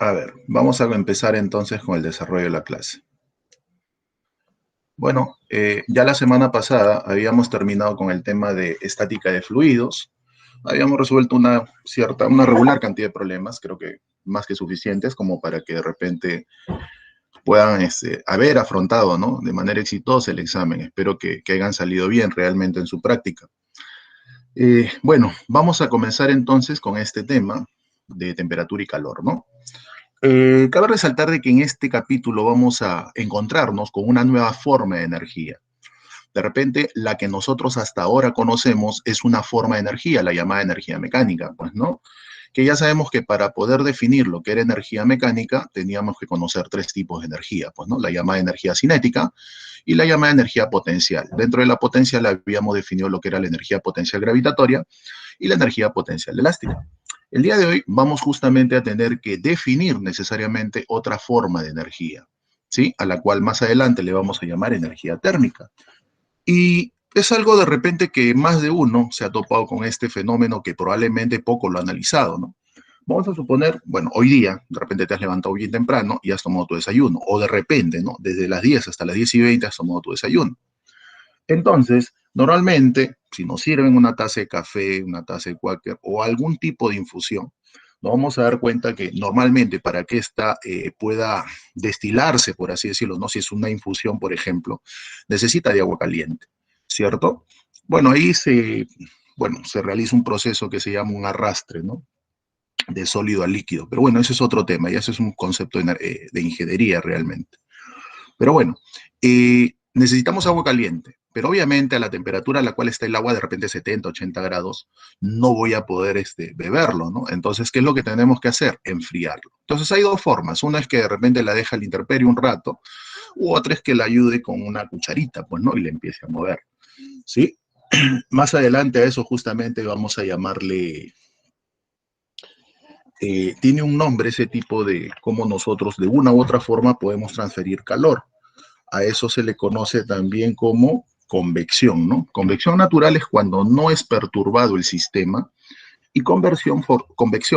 A ver, vamos a empezar entonces con el desarrollo de la clase. Bueno, ya la semana pasada habíamos terminado con el tema de estática de fluidos. Habíamos resuelto una regular cantidad de problemas, creo que más que suficientes como para que de repente puedan haber afrontado, ¿no?, de manera exitosa el examen. Espero que hayan salido bien realmente en su práctica. Bueno, vamos a comenzar entonces con este tema de temperatura y calor, ¿no? Cabe resaltar de que en este capítulo vamos a encontrarnos con una nueva forma de energía. De repente, la que nosotros hasta ahora conocemos es una forma de energía, la llamada energía mecánica, pues, ¿no? Que ya sabemos que para poder definir lo que era energía mecánica, teníamos que conocer tres tipos de energía, pues, ¿no? La llamada energía cinética y la llamada energía potencial. Dentro de la potencial habíamos definido lo que era la energía potencial gravitatoria y la energía potencial elástica. El día de hoy vamos justamente a tener que definir necesariamente otra forma de energía, ¿sí? A la cual más adelante le vamos a llamar energía térmica. Y es algo de repente que más de uno se ha topado con este fenómeno que probablemente poco lo ha analizado, ¿no? Vamos a suponer, bueno, hoy día, de repente te has levantado bien temprano y has tomado tu desayuno, o de repente, ¿no? Desde las 10 hasta las 10:20 has tomado tu desayuno. Entonces, normalmente, si nos sirven una taza de café, una taza de Quaker o algún tipo de infusión, nos vamos a dar cuenta que normalmente para que esta pueda destilarse, por así decirlo, no, si es una infusión, por ejemplo, necesita de agua caliente, ¿cierto? Bueno, se realiza un proceso que se llama un arrastre, ¿no?, de sólido a líquido. Pero bueno, ese es otro tema, y ese es un concepto de ingeniería realmente. Pero bueno, necesitamos agua caliente, pero obviamente a la temperatura a la cual está el agua, de repente 70, 80 grados, no voy a poder beberlo, ¿no? Entonces, ¿qué es lo que tenemos que hacer? Enfriarlo. Entonces hay dos formas. Una es que de repente la deja a la intemperie un rato, u otra es que la ayude con una cucharita, pues, ¿no? Y le empiece a mover, ¿sí? Más adelante a eso justamente vamos a llamarle, tiene un nombre ese tipo de cómo nosotros de una u otra forma podemos transferir calor. A eso se le conoce también como convección, ¿no? Convección natural es cuando no es perturbado el sistema, y convección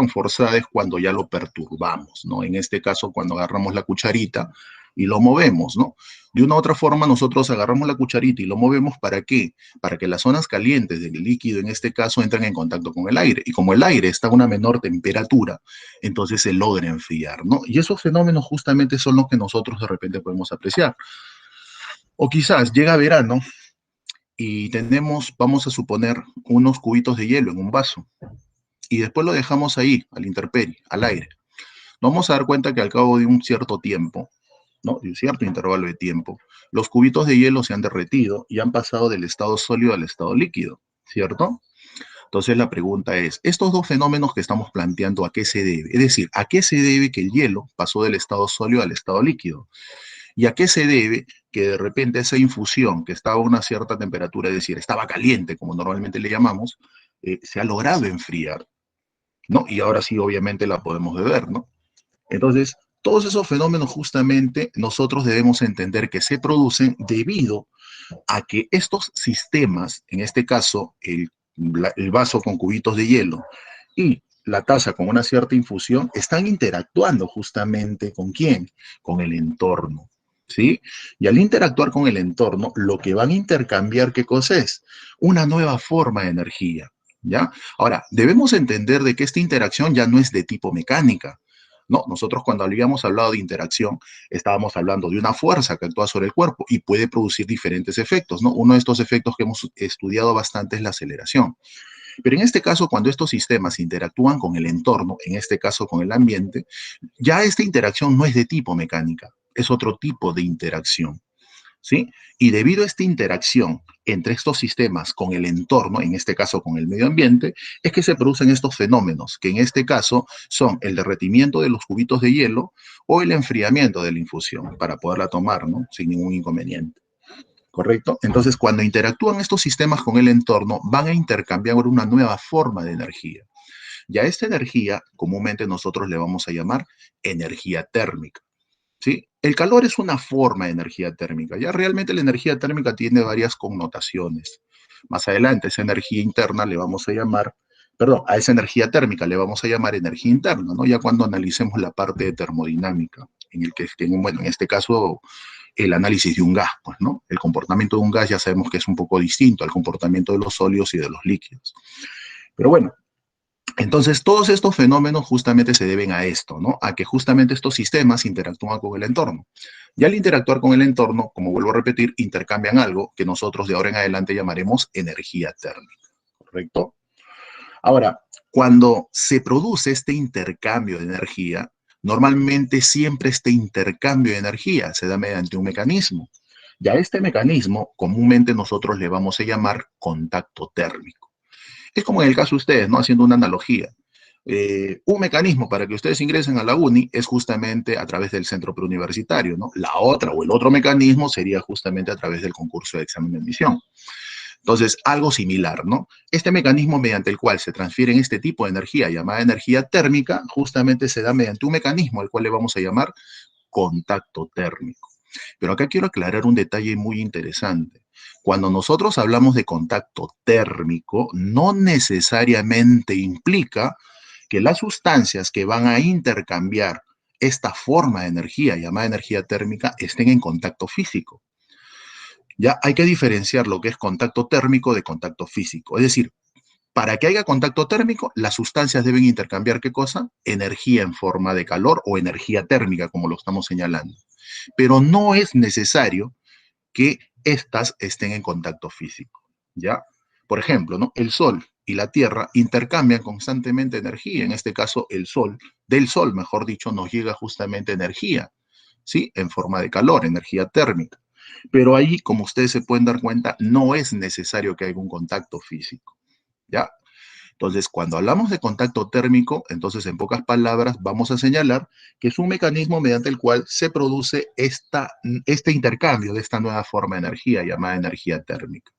forzada es cuando ya lo perturbamos, ¿no? En este caso, cuando agarramos la cucharita y lo movemos, ¿no? De una u otra forma, nosotros agarramos la cucharita y lo movemos, ¿para qué? Para que las zonas calientes del líquido, en este caso, entren en contacto con el aire. Y como el aire está a una menor temperatura, entonces se logra enfriar, ¿no? Y esos fenómenos justamente son los que nosotros de repente podemos apreciar. O quizás llega verano y tenemos, vamos a suponer, unos cubitos de hielo en un vaso y después lo dejamos ahí, a la intemperie, al aire. Nos vamos a dar cuenta que al cabo de un cierto tiempo, ¿no?, de un cierto intervalo de tiempo, los cubitos de hielo se han derretido y han pasado del estado sólido al estado líquido, ¿cierto? Entonces la pregunta es, ¿estos dos fenómenos que estamos planteando a qué se debe? Es decir, ¿a qué se debe que el hielo pasó del estado sólido al estado líquido? ¿Y a qué se debe que de repente esa infusión que estaba a una cierta temperatura, es decir, estaba caliente, como normalmente le llamamos, se ha logrado enfriar, ¿no? Y ahora sí, obviamente, la podemos beber, ¿no? Entonces, todos esos fenómenos justamente nosotros debemos entender que se producen debido a que estos sistemas, en este caso el vaso con cubitos de hielo y la taza con una cierta infusión, están interactuando justamente ¿con quién? Con el entorno, ¿sí? Y al interactuar con el entorno, lo que van a intercambiar, ¿qué cosa es? Una nueva forma de energía, ¿ya? Ahora, debemos entender de que esta interacción ya no es de tipo mecánica. No, nosotros cuando habíamos hablado de interacción, estábamos hablando de una fuerza que actúa sobre el cuerpo y puede producir diferentes efectos, ¿no? Uno de estos efectos que hemos estudiado bastante es la aceleración. Pero en este caso, cuando estos sistemas interactúan con el entorno, en este caso con el ambiente, ya esta interacción no es de tipo mecánica, es otro tipo de interacción, ¿sí? Y debido a esta interacción entre estos sistemas con el entorno, en este caso con el medio ambiente, es que se producen estos fenómenos, que en este caso son el derretimiento de los cubitos de hielo o el enfriamiento de la infusión para poderla tomar, ¿no?, sin ningún inconveniente. ¿Correcto? Entonces, cuando interactúan estos sistemas con el entorno, van a intercambiar una nueva forma de energía. Y a esta energía, comúnmente nosotros le vamos a llamar energía térmica, ¿sí? El calor es una forma de energía térmica. Ya realmente la energía térmica tiene varias connotaciones. Más adelante, esa energía interna le vamos a llamar perdón, a esa energía térmica le vamos a llamar energía interna, ¿no? Ya cuando analicemos la parte de termodinámica, en el que, bueno, en este caso, el análisis de un gas, pues, ¿no? El comportamiento de un gas ya sabemos que es un poco distinto al comportamiento de los sólidos y de los líquidos. Pero bueno, entonces todos estos fenómenos justamente se deben a esto, ¿no? A que justamente estos sistemas interactúan con el entorno. Y al interactuar con el entorno, como vuelvo a repetir, intercambian algo que nosotros de ahora en adelante llamaremos energía térmica, ¿correcto? Ahora, cuando se produce este intercambio de energía, normalmente siempre este intercambio de energía se da mediante un mecanismo. Y a este mecanismo comúnmente nosotros le vamos a llamar contacto térmico. Es como en el caso de ustedes, ¿no? Haciendo una analogía. Un mecanismo para que ustedes ingresen a la uni es justamente a través del centro preuniversitario, ¿no? La otra o el otro mecanismo sería justamente a través del concurso de examen de admisión. Entonces, algo similar, ¿no? Este mecanismo mediante el cual se transfieren este tipo de energía llamada energía térmica, justamente se da mediante un mecanismo al cual le vamos a llamar contacto térmico. Pero acá quiero aclarar un detalle muy interesante. Cuando nosotros hablamos de contacto térmico, no necesariamente implica que las sustancias que van a intercambiar esta forma de energía llamada energía térmica estén en contacto físico. Ya hay que diferenciar lo que es contacto térmico de contacto físico. Es decir, para que haya contacto térmico, las sustancias deben intercambiar ¿qué cosa? Energía en forma de calor o energía térmica, como lo estamos señalando. Pero no es necesario que éstas estén en contacto físico, ¿ya? Por ejemplo, ¿no? El Sol y la Tierra intercambian constantemente energía. En este caso, el Sol, del Sol, mejor dicho, nos llega justamente energía, ¿sí? En forma de calor, energía térmica. Pero ahí, como ustedes se pueden dar cuenta, no es necesario que haya un contacto físico, ¿ya? Entonces, cuando hablamos de contacto térmico, entonces en pocas palabras vamos a señalar que es un mecanismo mediante el cual se produce este intercambio de esta nueva forma de energía llamada energía térmica.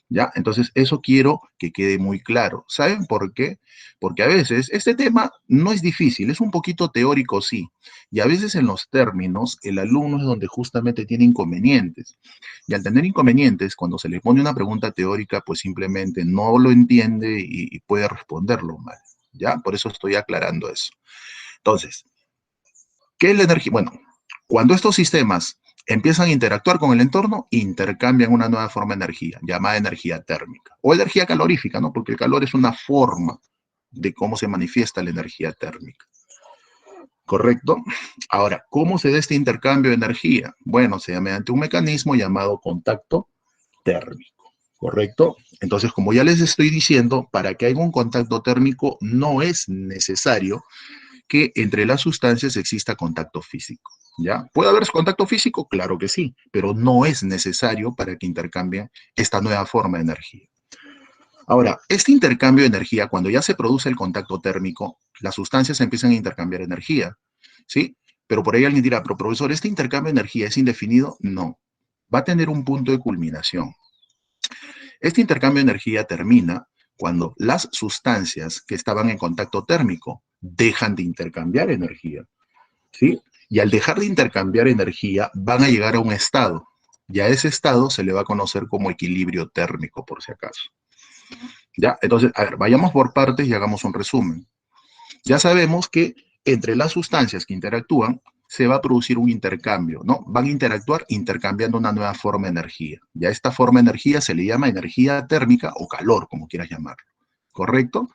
¿Ya? Entonces, eso quiero que quede muy claro. ¿Saben por qué? Porque a veces este tema no es difícil, es un poquito teórico, sí. Y a veces en los términos, el alumno es donde justamente tiene inconvenientes. Y al tener inconvenientes, cuando se le pone una pregunta teórica, pues simplemente no lo entiende y puede responderlo mal. ¿Ya? Por eso estoy aclarando eso. Entonces, ¿qué es la energía? Bueno, cuando estos sistemas empiezan a interactuar con el entorno, intercambian una nueva forma de energía, llamada energía térmica, o energía calorífica, ¿no? Porque el calor es una forma de cómo se manifiesta la energía térmica. ¿Correcto? Ahora, ¿cómo se da este intercambio de energía? Bueno, se da mediante un mecanismo llamado contacto térmico. ¿Correcto? Entonces, como ya les estoy diciendo, para que haya un contacto térmico no es necesario que entre las sustancias exista contacto físico. ¿Ya? ¿Puede haber contacto físico? Claro que sí, pero no es necesario para que intercambien esta nueva forma de energía. Ahora, este intercambio de energía, cuando ya se produce el contacto térmico, las sustancias empiezan a intercambiar energía, ¿sí? Pero por ahí alguien dirá, pero profesor, ¿este intercambio de energía es indefinido? No, va a tener un punto de culminación. Este intercambio de energía termina cuando las sustancias que estaban en contacto térmico dejan de intercambiar energía, ¿sí? Y al dejar de intercambiar energía, van a llegar a un estado. Y a ese estado se le va a conocer como equilibrio térmico, por si acaso. ¿Ya? Entonces, a ver, vayamos por partes y hagamos un resumen. Ya sabemos que entre las sustancias que interactúan, se va a producir un intercambio, ¿no? Van a interactuar intercambiando una nueva forma de energía. Ya esta forma de energía se le llama energía térmica o calor, como quieras llamarlo. ¿Correcto?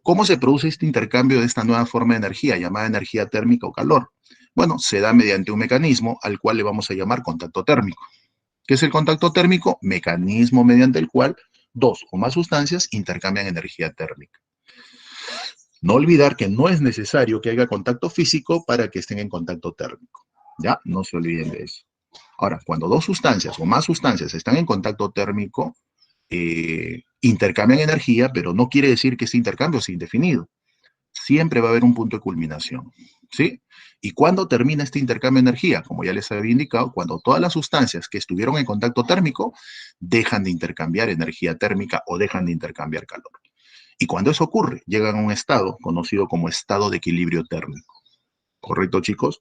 ¿Cómo se produce este intercambio de esta nueva forma de energía, llamada energía térmica o calor? Bueno, se da mediante un mecanismo al cual le vamos a llamar contacto térmico. ¿Qué es el contacto térmico? Mecanismo mediante el cual dos o más sustancias intercambian energía térmica. No olvidar que no es necesario que haya contacto físico para que estén en contacto térmico. ¿Ya? No se olviden de eso. Ahora, cuando dos sustancias o más sustancias están en contacto térmico, intercambian energía, pero no quiere decir que este intercambio sea indefinido. Siempre va a haber un punto de culminación, ¿sí? ¿Y cuándo termina este intercambio de energía? Como ya les había indicado, cuando todas las sustancias que estuvieron en contacto térmico dejan de intercambiar energía térmica o dejan de intercambiar calor. Y cuando eso ocurre, llegan a un estado conocido como estado de equilibrio térmico. ¿Correcto, chicos?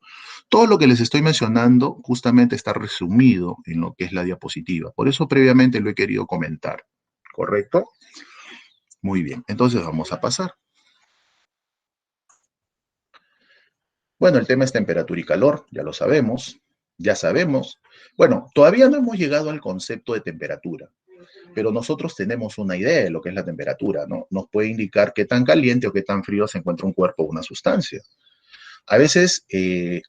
Todo lo que les estoy mencionando justamente está resumido en lo que es la diapositiva. Por eso previamente lo he querido comentar. ¿Correcto? Muy bien, entonces vamos a pasar. Bueno, el tema es temperatura y calor, ya lo sabemos, ya sabemos. Bueno, todavía no hemos llegado al concepto de temperatura, pero nosotros tenemos una idea de lo que es la temperatura, ¿no? Nos puede indicar qué tan caliente o qué tan frío se encuentra un cuerpo o una sustancia. A veces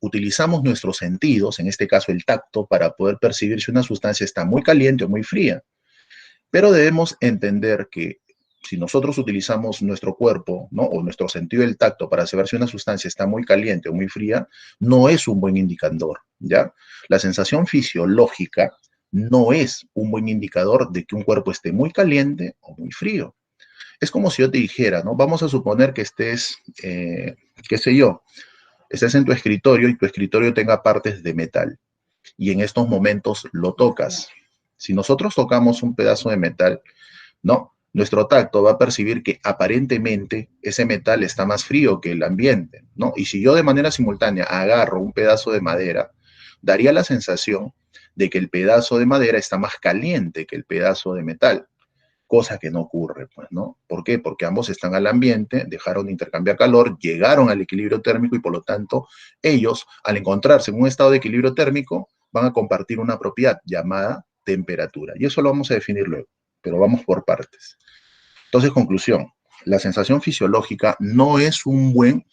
utilizamos nuestros sentidos, en este caso el tacto, para poder percibir si una sustancia está muy caliente o muy fría. Pero debemos entender que si nosotros utilizamos nuestro cuerpo, ¿no? O nuestro sentido del tacto para saber si una sustancia está muy caliente o muy fría, no es un buen indicador, ¿ya? La sensación fisiológica no es un buen indicador de que un cuerpo esté muy caliente o muy frío. Es como si yo te dijera, ¿no? Vamos a suponer que estés, qué sé yo, estés en tu escritorio y tu escritorio tenga partes de metal y en estos momentos lo tocas. Si nosotros tocamos un pedazo de metal, ¿no? Nuestro tacto va a percibir que aparentemente ese metal está más frío que el ambiente, ¿no? Y si yo de manera simultánea agarro un pedazo de madera, daría la sensación de que el pedazo de madera está más caliente que el pedazo de metal, cosa que no ocurre, pues, ¿no? ¿Por qué? Porque ambos están al ambiente, dejaron de intercambiar calor, llegaron al equilibrio térmico y por lo tanto ellos, al encontrarse en un estado de equilibrio térmico, van a compartir una propiedad llamada temperatura. Y eso lo vamos a definir luego, pero vamos por partes. Entonces, conclusión, la sensación fisiológica no es un buen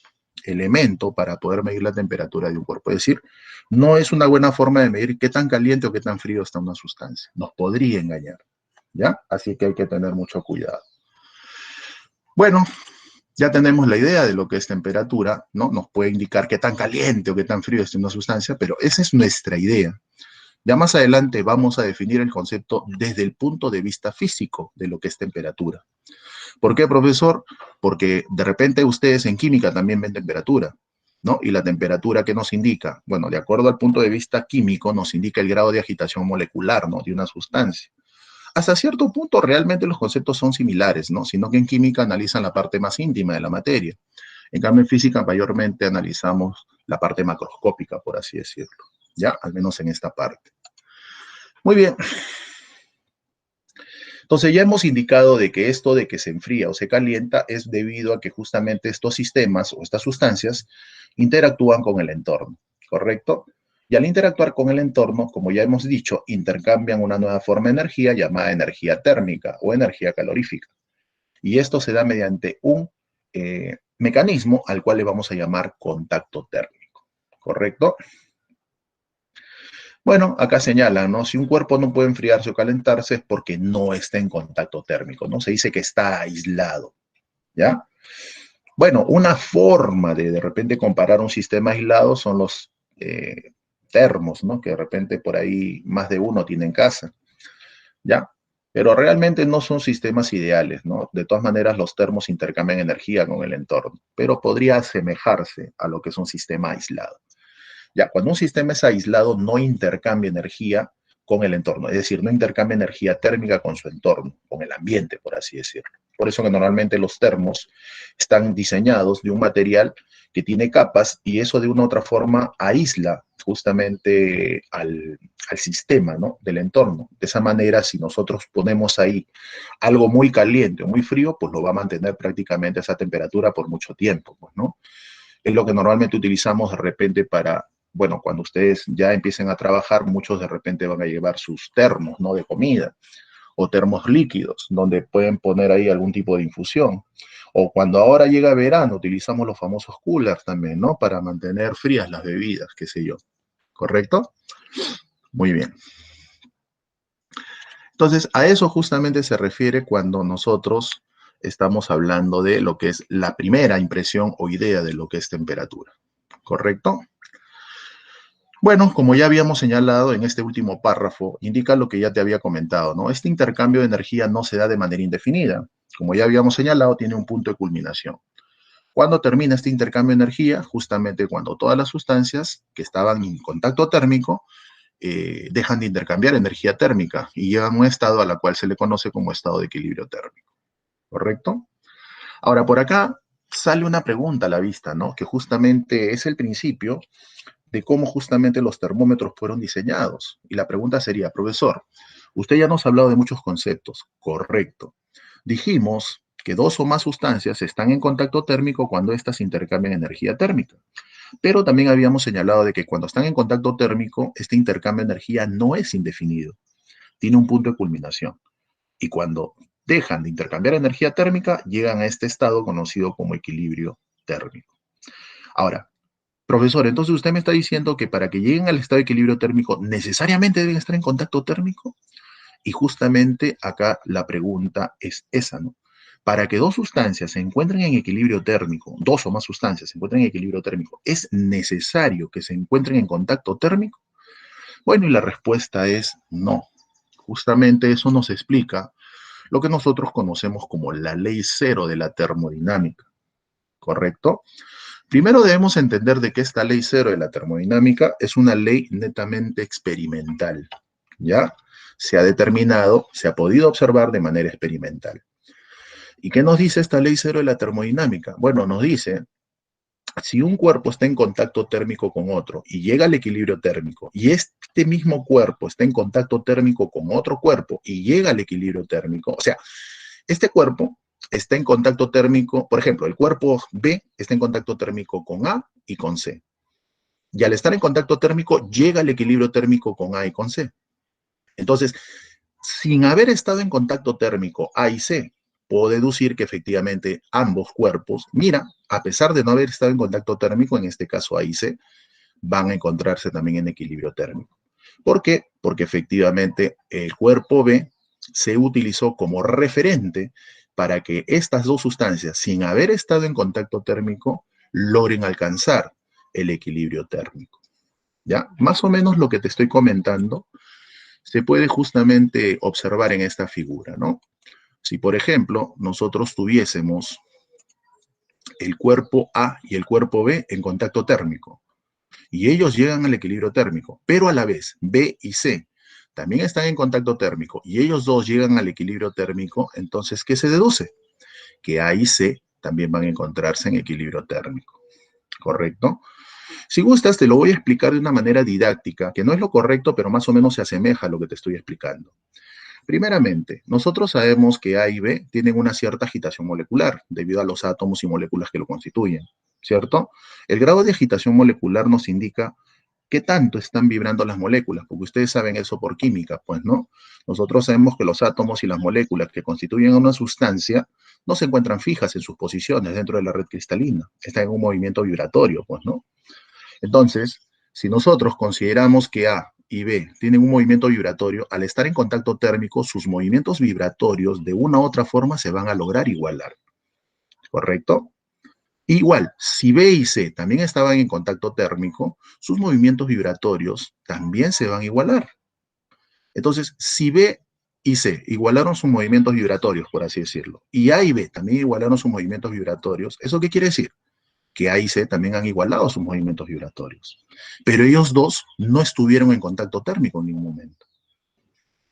elemento para poder medir la temperatura de un cuerpo. Es decir, no es una buena forma de medir qué tan caliente o qué tan frío está una sustancia. Nos podría engañar, ¿ya? Así que hay que tener mucho cuidado. Bueno, ya tenemos la idea de lo que es temperatura, ¿no? Nos puede indicar qué tan caliente o qué tan frío está una sustancia, pero esa es nuestra idea. Ya más adelante vamos a definir el concepto desde el punto de vista físico de lo que es temperatura. ¿Por qué, profesor? Porque de repente ustedes en química también ven temperatura, ¿no? Y la temperatura, ¿qué nos indica? Bueno, de acuerdo al punto de vista químico, nos indica el grado de agitación molecular, ¿no? De una sustancia. Hasta cierto punto realmente los conceptos son similares, ¿no? Sino que en química analizan la parte más íntima de la materia. En cambio, en física mayormente analizamos la parte macroscópica, por así decirlo, ¿ya? Al menos en esta parte. Muy bien. Entonces ya hemos indicado de que esto de que se enfría o se calienta es debido a que justamente estos sistemas o estas sustancias interactúan con el entorno, ¿correcto? Y al interactuar con el entorno, como ya hemos dicho, intercambian una nueva forma de energía llamada energía térmica o energía calorífica. Y esto se da mediante un mecanismo al cual le vamos a llamar contacto térmico, ¿correcto? Bueno, acá señalan, ¿no? Si un cuerpo no puede enfriarse o calentarse es porque no está en contacto térmico, ¿no? Se dice que está aislado, ¿ya? Bueno, una forma de repente comparar un sistema aislado son los termos, ¿no? Que de repente por ahí más de uno tiene en casa, ¿ya? Pero realmente no son sistemas ideales, ¿no? De todas maneras, los termos intercambian energía con el entorno, pero podría asemejarse a lo que es un sistema aislado. Ya, cuando un sistema es aislado, no intercambia energía con el entorno, es decir, no intercambia energía térmica con su entorno, con el ambiente, por así decirlo. Por eso que normalmente los termos están diseñados de un material que tiene capas y eso de una u otra forma aísla justamente al sistema, ¿no? Del entorno. De esa manera, si nosotros ponemos ahí algo muy caliente o muy frío, pues lo va a mantener prácticamente a esa temperatura por mucho tiempo, pues, ¿no? Es lo que normalmente utilizamos de repente para, bueno, cuando ustedes ya empiecen a trabajar, muchos de repente van a llevar sus termos, ¿no? De comida o termos líquidos, donde pueden poner ahí algún tipo de infusión. O cuando ahora llega verano, utilizamos los famosos coolers también, ¿no? Para mantener frías las bebidas, qué sé yo. ¿Correcto? Muy bien. Entonces, a eso justamente se refiere cuando nosotros estamos hablando de lo que es la primera impresión o idea de lo que es temperatura. ¿Correcto? Bueno, como ya habíamos señalado en este último párrafo, indica lo que ya te había comentado, ¿no? Este intercambio de energía no se da de manera indefinida. Como ya habíamos señalado, tiene un punto de culminación. ¿Cuándo termina este intercambio de energía? Justamente cuando todas las sustancias que estaban en contacto térmico dejan de intercambiar energía térmica y llegan a un estado a la cual se le conoce como estado de equilibrio térmico. ¿Correcto? Ahora, por acá sale una pregunta a la vista, ¿no? Que justamente es el principio de cómo justamente los termómetros fueron diseñados. Y la pregunta sería, profesor, usted ya nos ha hablado de muchos conceptos, correcto. Dijimos que dos o más sustancias están en contacto térmico cuando éstas intercambian energía térmica. Pero también habíamos señalado de que cuando están en contacto térmico, este intercambio de energía no es indefinido, tiene un punto de culminación. Y cuando dejan de intercambiar energía térmica, llegan a este estado conocido como equilibrio térmico. Ahora, profesor, entonces usted me está diciendo que para que lleguen al estado de equilibrio térmico, ¿necesariamente deben estar en contacto térmico? Y justamente acá la pregunta es esa, ¿no? Para que dos sustancias se encuentren en equilibrio térmico, dos o más sustancias se encuentren en equilibrio térmico, ¿es necesario que se encuentren en contacto térmico? Bueno, y la respuesta es no. Justamente eso nos explica lo que nosotros conocemos como la ley cero de la termodinámica, ¿correcto? Primero debemos entender de que esta ley cero de la termodinámica es una ley netamente experimental, ¿ya? Se ha determinado, se ha podido observar de manera experimental. ¿Y qué nos dice esta ley cero de la termodinámica? Bueno, nos dice, si un cuerpo está en contacto térmico con otro y llega al equilibrio térmico, y este mismo cuerpo está en contacto térmico con otro cuerpo y llega al equilibrio térmico, o sea, este cuerpo está en contacto térmico, por ejemplo, el cuerpo B está en contacto térmico con A y con C. Y al estar en contacto térmico, llega al equilibrio térmico con A y con C. Entonces, sin haber estado en contacto térmico A y C, puedo deducir que efectivamente ambos cuerpos, mira, a pesar de no haber estado en contacto térmico, en este caso A y C, van a encontrarse también en equilibrio térmico. ¿Por qué? Porque efectivamente el cuerpo B se utilizó como referente para que estas dos sustancias, sin haber estado en contacto térmico, logren alcanzar el equilibrio térmico. ¿Ya? Más o menos lo que te estoy comentando se puede justamente observar en esta figura, ¿no? Si, por ejemplo, nosotros tuviésemos el cuerpo A y el cuerpo B en contacto térmico, y ellos llegan al equilibrio térmico, pero a la vez B y C también están en contacto térmico y ellos dos llegan al equilibrio térmico, entonces, ¿qué se deduce? Que A y C también van a encontrarse en equilibrio térmico, ¿correcto? Si gustas, te lo voy a explicar de una manera didáctica, que no es lo correcto, pero más o menos se asemeja a lo que te estoy explicando. Primeramente, nosotros sabemos que A y B tienen una cierta agitación molecular debido a los átomos y moléculas que lo constituyen, ¿cierto? El grado de agitación molecular nos indica qué tanto están vibrando las moléculas, porque ustedes saben eso por química, pues, ¿no? Nosotros sabemos que los átomos y las moléculas que constituyen una sustancia no se encuentran fijas en sus posiciones dentro de la red cristalina, están en un movimiento vibratorio, pues, ¿no? Entonces, si nosotros consideramos que A y B tienen un movimiento vibratorio, al estar en contacto térmico, sus movimientos vibratorios de una u otra forma se van a lograr igualar, ¿correcto? Igual, si B y C también estaban en contacto térmico, sus movimientos vibratorios también se van a igualar. Entonces, si B y C igualaron sus movimientos vibratorios, por así decirlo, y A y B también igualaron sus movimientos vibratorios, ¿eso qué quiere decir? Que A y C también han igualado sus movimientos vibratorios. Pero ellos dos no estuvieron en contacto térmico en ningún momento.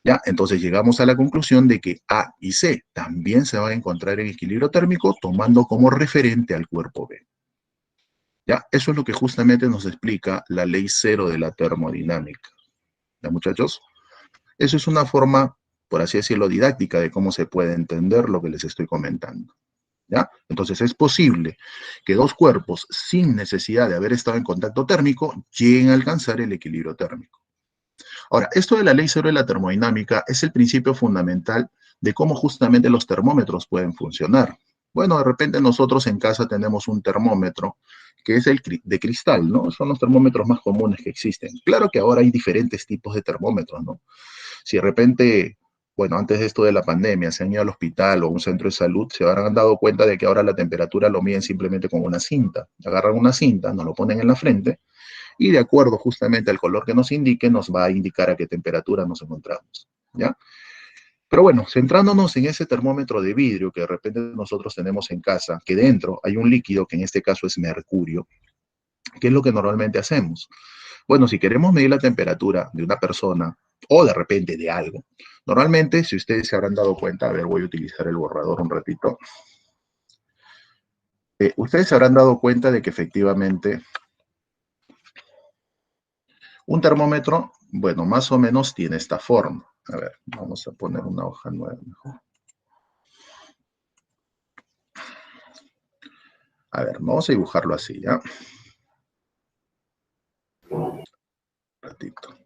¿Ya? Entonces llegamos a la conclusión de que A y C también se van a encontrar en equilibrio térmico tomando como referente al cuerpo B. ¿Ya? Eso es lo que justamente nos explica la ley cero de la termodinámica. ¿Ya, muchachos? Eso es una forma, por así decirlo, didáctica de cómo se puede entender lo que les estoy comentando. ¿Ya? Entonces es posible que dos cuerpos sin necesidad de haber estado en contacto térmico lleguen a alcanzar el equilibrio térmico. Ahora, esto de la ley cero de la termodinámica es el principio fundamental de cómo justamente los termómetros pueden funcionar. Bueno, de repente nosotros en casa tenemos un termómetro que es el de cristal, ¿no? Son los termómetros más comunes que existen. Claro que ahora hay diferentes tipos de termómetros, ¿no? Si de repente, bueno, antes de esto de la pandemia, se han ido al hospital o a un centro de salud, se habrán dado cuenta de que ahora la temperatura lo miden simplemente con una cinta. Agarran una cinta, nos lo ponen en la frente y de acuerdo justamente al color que nos indique, nos va a indicar a qué temperatura nos encontramos, ¿ya? Pero bueno, centrándonos en ese termómetro de vidrio que de repente nosotros tenemos en casa, que dentro hay un líquido que en este caso es mercurio, ¿qué es lo que normalmente hacemos? Bueno, si queremos medir la temperatura de una persona o de repente de algo, normalmente, si ustedes se habrán dado cuenta, a ver, voy a utilizar el borrador un ratito, ustedes se habrán dado cuenta de que efectivamente un termómetro, bueno, más o menos tiene esta forma. A ver, vamos a poner una hoja nueva mejor. A ver, vamos a dibujarlo así, ¿ya? Un ratito.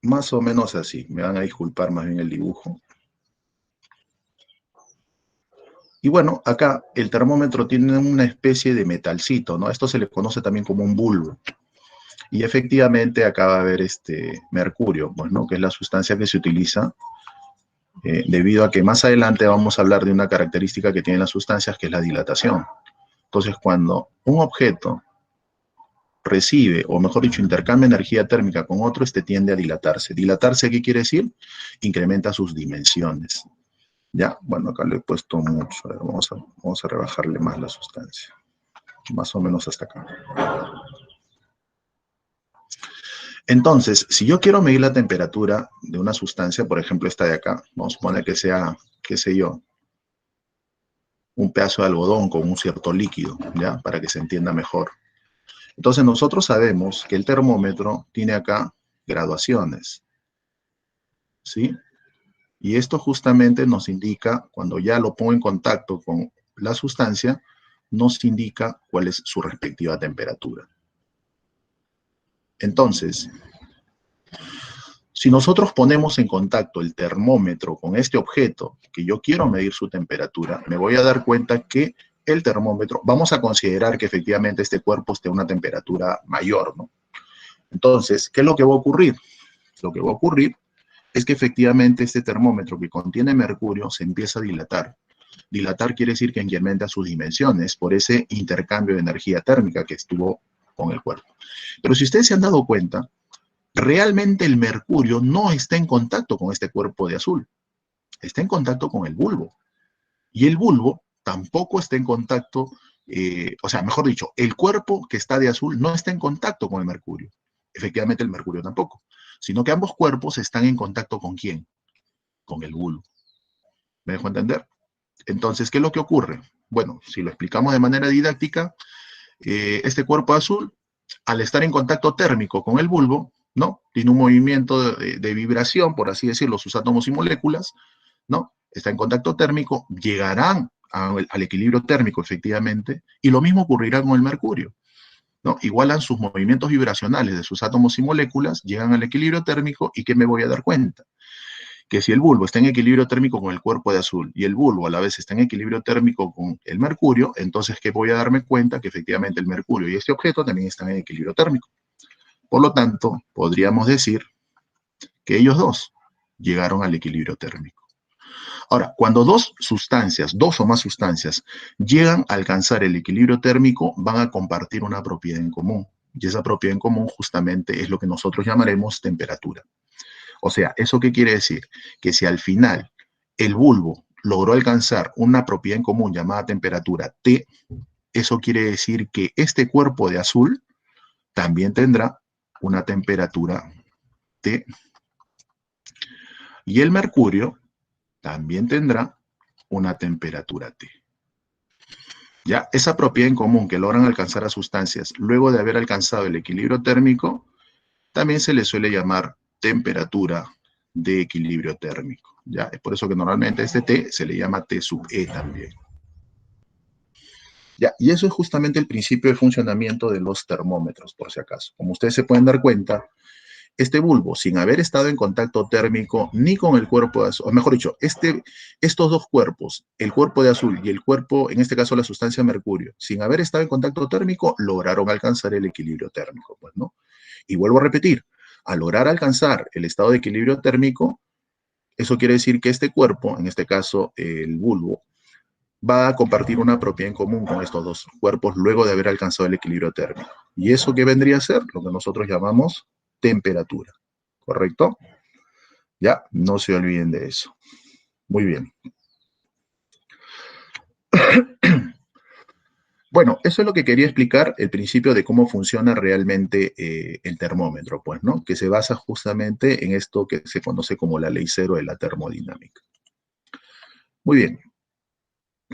Más o menos así. Me van a disculpar más bien el dibujo. Y bueno, acá el termómetro tiene una especie de metalcito, ¿no? Esto se le conoce también como un bulbo. Y efectivamente acá va a haber mercurio, pues, ¿no? Que es la sustancia que se utiliza debido a que más adelante vamos a hablar de una característica que tienen las sustancias, que es la dilatación. Entonces, cuando un objeto recibe, o mejor dicho, intercambia energía térmica con otro, tiende a dilatarse. ¿Dilatarse qué quiere decir? Incrementa sus dimensiones. Ya, bueno, acá lo he puesto mucho. A ver, vamos a rebajarle más la sustancia. Más o menos hasta acá. Entonces, si yo quiero medir la temperatura de una sustancia, por ejemplo, esta de acá, vamos a poner que sea, qué sé yo, un pedazo de algodón con un cierto líquido, ¿ya? Para que se entienda mejor. Entonces, nosotros sabemos que el termómetro tiene acá graduaciones, ¿sí? Y esto justamente nos indica, cuando ya lo pongo en contacto con la sustancia, nos indica cuál es su respectiva temperatura. Entonces, si nosotros ponemos en contacto el termómetro con este objeto, que yo quiero medir su temperatura, me voy a dar cuenta que el termómetro, vamos a considerar que efectivamente este cuerpo esté a una temperatura mayor, ¿no? Entonces, ¿qué es lo que va a ocurrir? Lo que va a ocurrir es que efectivamente este termómetro que contiene mercurio se empieza a dilatar. Dilatar quiere decir que incrementa sus dimensiones por ese intercambio de energía térmica que estuvo con el cuerpo. Pero si ustedes se han dado cuenta, realmente el mercurio no está en contacto con este cuerpo de azul, está en contacto con el bulbo. Y el bulbo tampoco está en contacto, o sea, mejor dicho, el cuerpo que está de azul no está en contacto con el mercurio. Efectivamente, el mercurio tampoco, sino que ambos cuerpos están en contacto ¿con quién? Con el bulbo. ¿Me dejo entender? Entonces, ¿qué es lo que ocurre? Bueno, si lo explicamos de manera didáctica, este cuerpo azul, al estar en contacto térmico con el bulbo, ¿no? Tiene un movimiento de vibración, por así decirlo, sus átomos y moléculas, ¿no? Está en contacto térmico, llegarán al equilibrio térmico, efectivamente, y lo mismo ocurrirá con el mercurio, ¿no? Igualan sus movimientos vibracionales de sus átomos y moléculas, llegan al equilibrio térmico, ¿y qué me voy a dar cuenta? Que si el bulbo está en equilibrio térmico con el cuerpo de azul y el bulbo a la vez está en equilibrio térmico con el mercurio, entonces ¿qué voy a darme cuenta? Que efectivamente el mercurio y este objeto también están en equilibrio térmico. Por lo tanto, podríamos decir que ellos dos llegaron al equilibrio térmico. Ahora, cuando dos sustancias, dos o más sustancias, llegan a alcanzar el equilibrio térmico, van a compartir una propiedad en común. Y esa propiedad en común justamente es lo que nosotros llamaremos temperatura. O sea, ¿eso qué quiere decir? Que si al final el bulbo logró alcanzar una propiedad en común llamada temperatura T, eso quiere decir que este cuerpo de azul también tendrá una temperatura T. Y el mercurio también tendrá una temperatura T. Ya, esa propiedad en común que logran alcanzar a sustancias luego de haber alcanzado el equilibrio térmico, también se le suele llamar temperatura de equilibrio térmico. ¿Ya? Es por eso que normalmente este T se le llama T sub E también. ¿Ya? Y eso es justamente el principio de funcionamiento de los termómetros, por si acaso. Como ustedes se pueden dar cuenta, este bulbo, sin haber estado en contacto térmico ni con el cuerpo de azul, o mejor dicho, estos dos cuerpos, el cuerpo de azul y el cuerpo, en este caso la sustancia mercurio, sin haber estado en contacto térmico, lograron alcanzar el equilibrio térmico, pues, ¿no? Y vuelvo a repetir, al lograr alcanzar el estado de equilibrio térmico, eso quiere decir que este cuerpo, en este caso el bulbo, va a compartir una propiedad en común con estos dos cuerpos luego de haber alcanzado el equilibrio térmico. ¿Y eso qué vendría a ser? Lo que nosotros llamamos temperatura. ¿Correcto? Ya, no se olviden de eso. Muy bien. Bueno, eso es lo que quería explicar, el principio de cómo funciona realmente el termómetro, pues, ¿no? Que se basa justamente en esto que se conoce como la ley cero de la termodinámica. Muy bien.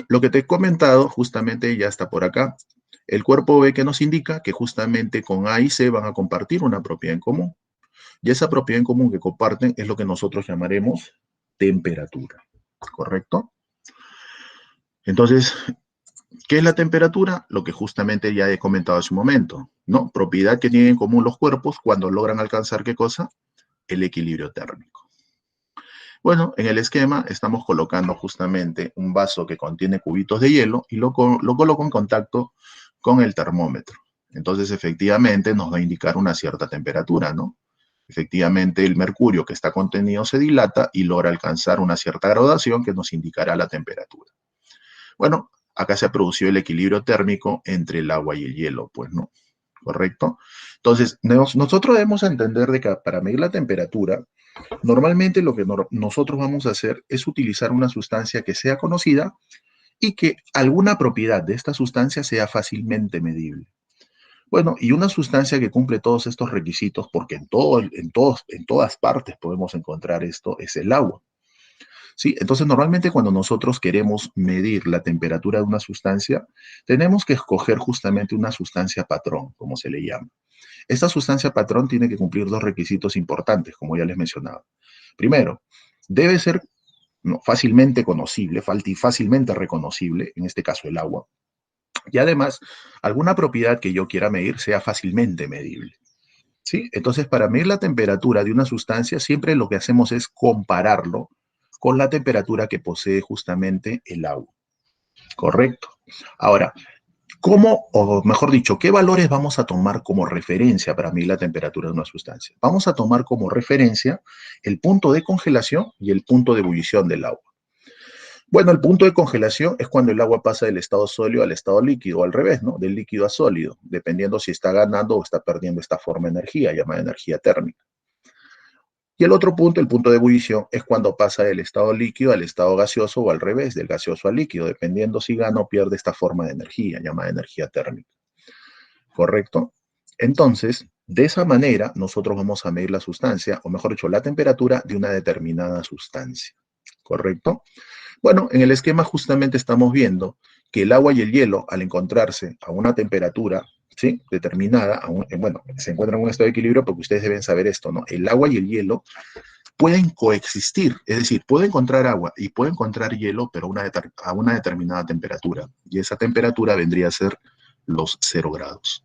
Lo que te he comentado justamente ya está por acá. El cuerpo B que nos indica que justamente con A y C van a compartir una propiedad en común. Y esa propiedad en común que comparten es lo que nosotros llamaremos temperatura, ¿correcto? Entonces, ¿qué es la temperatura? Lo que justamente ya he comentado hace un momento, ¿no? Propiedad que tienen en común los cuerpos cuando logran alcanzar, ¿qué cosa? El equilibrio térmico. Bueno, en el esquema estamos colocando justamente un vaso que contiene cubitos de hielo y lo coloco en contacto con el termómetro. Entonces, efectivamente, nos va a indicar una cierta temperatura, ¿no? Efectivamente, el mercurio que está contenido se dilata y logra alcanzar una cierta graduación que nos indicará la temperatura. Bueno, acá se ha producido el equilibrio térmico entre el agua y el hielo, pues, ¿no? ¿Correcto? Entonces, nosotros debemos entender de que para medir la temperatura, normalmente lo que nosotros vamos a hacer es utilizar una sustancia que sea conocida y que alguna propiedad de esta sustancia sea fácilmente medible. Bueno, y una sustancia que cumple todos estos requisitos, porque en todas partes podemos encontrar esto, es el agua. ¿Sí? Entonces, normalmente cuando nosotros queremos medir la temperatura de una sustancia, tenemos que escoger justamente una sustancia patrón, como se le llama. Esta sustancia patrón tiene que cumplir dos requisitos importantes, como ya les mencionaba. Primero, debe ser fácilmente conocible, fácilmente reconocible, en este caso el agua. Y además, alguna propiedad que yo quiera medir sea fácilmente medible. ¿Sí? Entonces, para medir la temperatura de una sustancia, siempre lo que hacemos es compararlo con la temperatura que posee justamente el agua. ¿Correcto? Ahora, ¿cómo, o mejor dicho, qué valores vamos a tomar como referencia para medir la temperatura de una sustancia? Vamos a tomar como referencia el punto de congelación y el punto de ebullición del agua. Bueno, el punto de congelación es cuando el agua pasa del estado sólido al estado líquido, o al revés, ¿no? Del líquido a sólido, dependiendo si está ganando o está perdiendo esta forma de energía, llamada energía térmica. Y el otro punto, el punto de ebullición, es cuando pasa del estado líquido al estado gaseoso o al revés, del gaseoso al líquido, dependiendo si gana o pierde esta forma de energía, llamada energía térmica. ¿Correcto? Entonces, de esa manera, nosotros vamos a medir la sustancia, o mejor dicho, la temperatura de una determinada sustancia. ¿Correcto? Bueno, en el esquema justamente estamos viendo que el agua y el hielo, al encontrarse a una temperatura, ¿sí?, determinada, bueno, se encuentran en un estado de equilibrio porque ustedes deben saber esto, ¿no? El agua y el hielo pueden coexistir, es decir, puede encontrar agua y puede encontrar hielo, pero a una determinada temperatura. Y esa temperatura vendría a ser los 0 grados.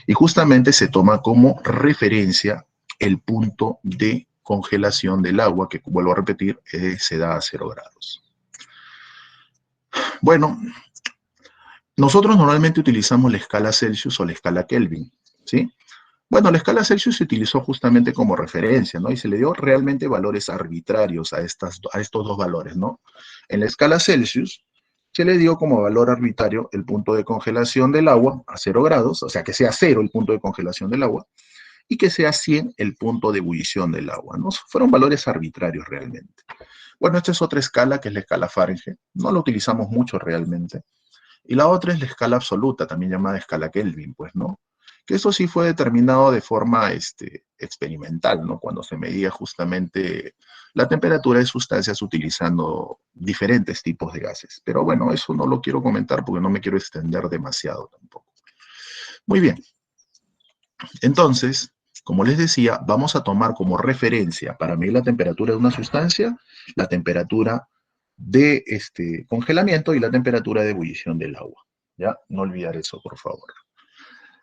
Y justamente se toma como referencia el punto de congelación del agua, que vuelvo a repetir, se da a 0 grados. Bueno, nosotros normalmente utilizamos la escala Celsius o la escala Kelvin, ¿sí? Bueno, la escala Celsius se utilizó justamente como referencia, ¿no? Y se le dio realmente valores arbitrarios a estos dos valores, ¿no? En la escala Celsius se le dio como valor arbitrario el punto de congelación del agua a 0 grados, o sea, que sea 0 el punto de congelación del agua, y que sea 100 el punto de ebullición del agua, ¿no? Fueron valores arbitrarios realmente. Bueno, esta es otra escala, que es la escala Fahrenheit. No la utilizamos mucho realmente. Y la otra es la escala absoluta, también llamada escala Kelvin, pues, ¿no? Que eso sí fue determinado de forma experimental, ¿no? Cuando se medía justamente la temperatura de sustancias utilizando diferentes tipos de gases. Pero bueno, eso no lo quiero comentar porque no me quiero extender demasiado tampoco. Muy bien. Entonces, como les decía, vamos a tomar como referencia para medir la temperatura de una sustancia, la temperatura de congelamiento y la temperatura de ebullición del agua. ¿Ya? No olvidar eso, por favor.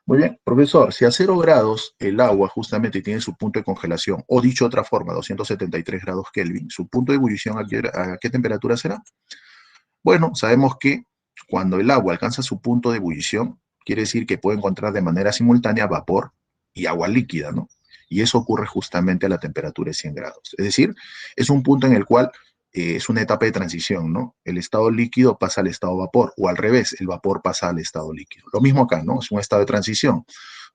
Muy bien, profesor, si a 0 grados el agua justamente tiene su punto de congelación, o dicho de otra forma, 273 grados Kelvin, ¿su punto de ebullición a qué temperatura será? Bueno, sabemos que cuando el agua alcanza su punto de ebullición, quiere decir que puede encontrar de manera simultánea vapor y agua líquida, ¿no? Y eso ocurre justamente a la temperatura de 100 grados. Es decir, es un punto en el cual es una etapa de transición, ¿no? El estado líquido pasa al estado vapor, o al revés, el vapor pasa al estado líquido. Lo mismo acá, ¿no? Es un estado de transición,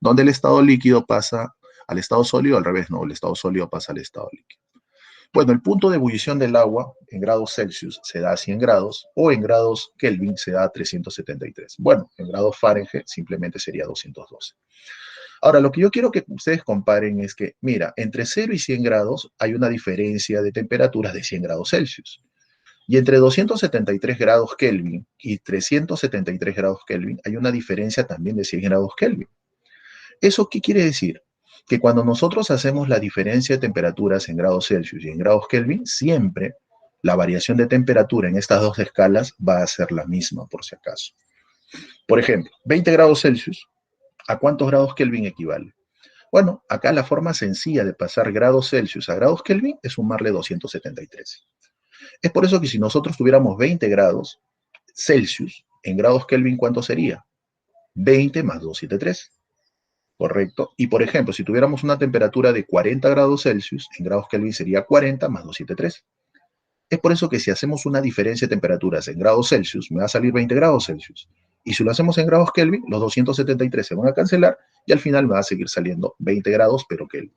donde el estado líquido pasa al estado sólido, al revés, no, el estado sólido pasa al estado líquido. Bueno, el punto de ebullición del agua en grados Celsius se da a 100 grados o en grados Kelvin se da a 373. Bueno, en grados Fahrenheit simplemente sería 212. Ahora, lo que yo quiero que ustedes comparen es que, mira, entre 0 y 100 grados hay una diferencia de temperaturas de 100 grados Celsius. Y entre 273 grados Kelvin y 373 grados Kelvin hay una diferencia también de 100 grados Kelvin. ¿Eso qué quiere decir? Que cuando nosotros hacemos la diferencia de temperaturas en grados Celsius y en grados Kelvin, siempre la variación de temperatura en estas dos escalas va a ser la misma, por si acaso. Por ejemplo, 20 grados Celsius, ¿a cuántos grados Kelvin equivale? Bueno, acá la forma sencilla de pasar grados Celsius a grados Kelvin es sumarle 273. Es por eso que si nosotros tuviéramos 20 grados Celsius, en grados Kelvin, ¿cuánto sería? 20 más 273, ¿correcto? Y por ejemplo, si tuviéramos una temperatura de 40 grados Celsius, en grados Kelvin sería 40 más 273. Es por eso que si hacemos una diferencia de temperaturas en grados Celsius, me va a salir 20 grados Celsius. Y si lo hacemos en grados Kelvin, los 273 se van a cancelar y al final me va a seguir saliendo 20 grados, pero Kelvin.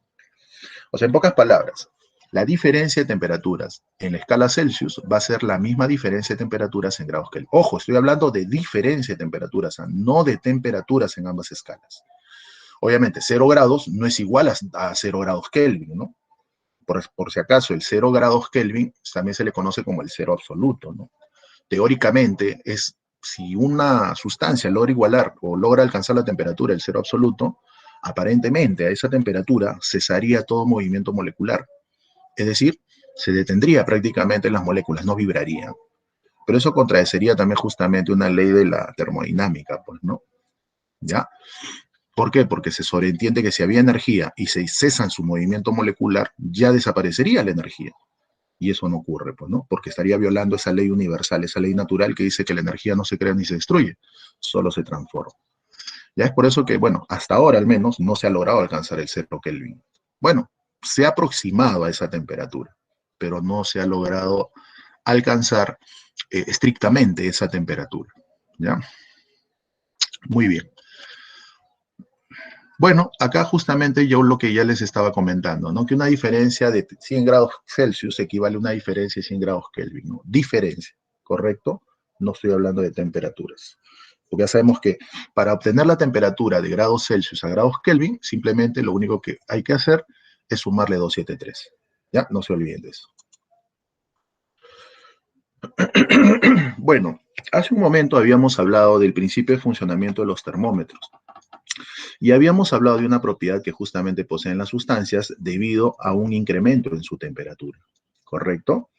O sea, en pocas palabras, la diferencia de temperaturas en la escala Celsius va a ser la misma diferencia de temperaturas en grados Kelvin. Ojo, estoy hablando de diferencia de temperaturas, no de temperaturas en ambas escalas. Obviamente, 0 grados no es igual a 0 grados Kelvin, ¿no? Por si acaso, el 0 grados Kelvin también se le conoce como el cero absoluto, ¿no? Teóricamente, es si una sustancia logra igualar o logra alcanzar la temperatura del cero absoluto, aparentemente a esa temperatura cesaría todo movimiento molecular. Es decir, se detendría prácticamente las moléculas, no vibrarían. Pero eso contradeciría también justamente una ley de la termodinámica, pues, ¿no? ¿Ya? ¿Por qué? Porque se sobreentiende que si había energía y se cesa su movimiento molecular, ya desaparecería la energía. Y eso no ocurre, pues, ¿no? Porque estaría violando esa ley universal, esa ley natural que dice que la energía no se crea ni se destruye, solo se transforma. Ya es por eso que, bueno, hasta ahora al menos no se ha logrado alcanzar el 0 Kelvin. Bueno, se ha aproximado a esa temperatura, pero no se ha logrado alcanzar estrictamente esa temperatura, ¿ya? Muy bien. Bueno, acá justamente yo lo que ya les estaba comentando, ¿no? Que una diferencia de 100 grados Celsius equivale a una diferencia de 100 grados Kelvin, ¿no? Diferencia, ¿correcto? No estoy hablando de temperaturas. Porque ya sabemos que para obtener la temperatura de grados Celsius a grados Kelvin, simplemente lo único que hay que hacer es sumarle 273. ¿Ya? No se olviden de eso. Bueno, hace un momento habíamos hablado del principio de funcionamiento de los termómetros. Y habíamos hablado de una propiedad que justamente poseen las sustancias debido a un incremento en su temperatura, ¿correcto?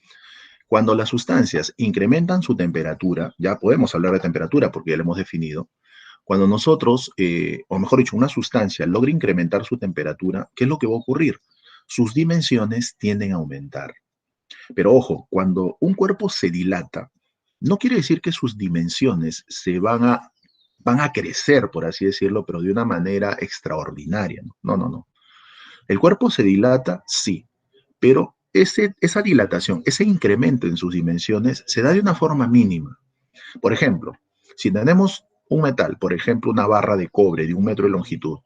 Cuando las sustancias incrementan su temperatura, ya podemos hablar de temperatura porque ya lo hemos definido, cuando nosotros, o mejor dicho, una sustancia logra incrementar su temperatura, ¿qué es lo que va a ocurrir? Sus dimensiones tienden a aumentar. Pero ojo, cuando un cuerpo se dilata, no quiere decir que sus dimensiones van a crecer, por así decirlo, pero de una manera extraordinaria. No, no, no. El cuerpo se dilata, sí, pero esa dilatación, ese incremento en sus dimensiones se da de una forma mínima. Por ejemplo, si tenemos un metal, por ejemplo, una barra de cobre de 1 metro de longitud,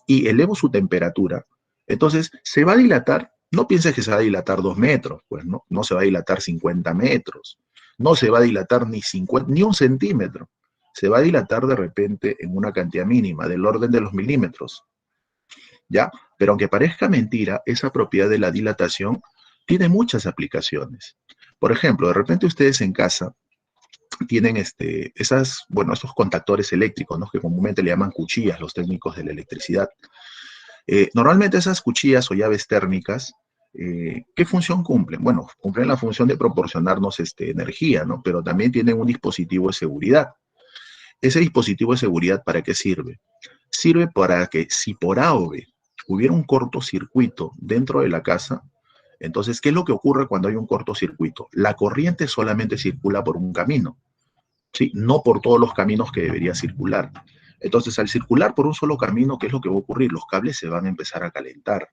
y elevo su temperatura, entonces se va a dilatar. No pienses que se va a dilatar 2 metros, pues no, no se va a dilatar 50 metros, no se va a dilatar ni 1 centímetro, se va a dilatar de repente en una cantidad mínima, del orden de los milímetros, ¿ya? Pero aunque parezca mentira, esa propiedad de la dilatación tiene muchas aplicaciones. Por ejemplo, de repente ustedes en casa tienen estos contactores eléctricos, ¿no? Que comúnmente le llaman cuchillas los técnicos de la electricidad. Normalmente esas cuchillas o llaves térmicas, ¿qué función cumplen? Bueno, cumplen la función de proporcionarnos energía, ¿no? Pero también tienen un dispositivo de seguridad. Ese dispositivo de seguridad, ¿para qué sirve? Sirve para que si por A o B hubiera un cortocircuito dentro de la casa, entonces, ¿qué es lo que ocurre cuando hay un cortocircuito? La corriente solamente circula por un camino, ¿sí? No por todos los caminos que debería circular. Entonces, al circular por un solo camino, ¿qué es lo que va a ocurrir? Los cables se van a empezar a calentar.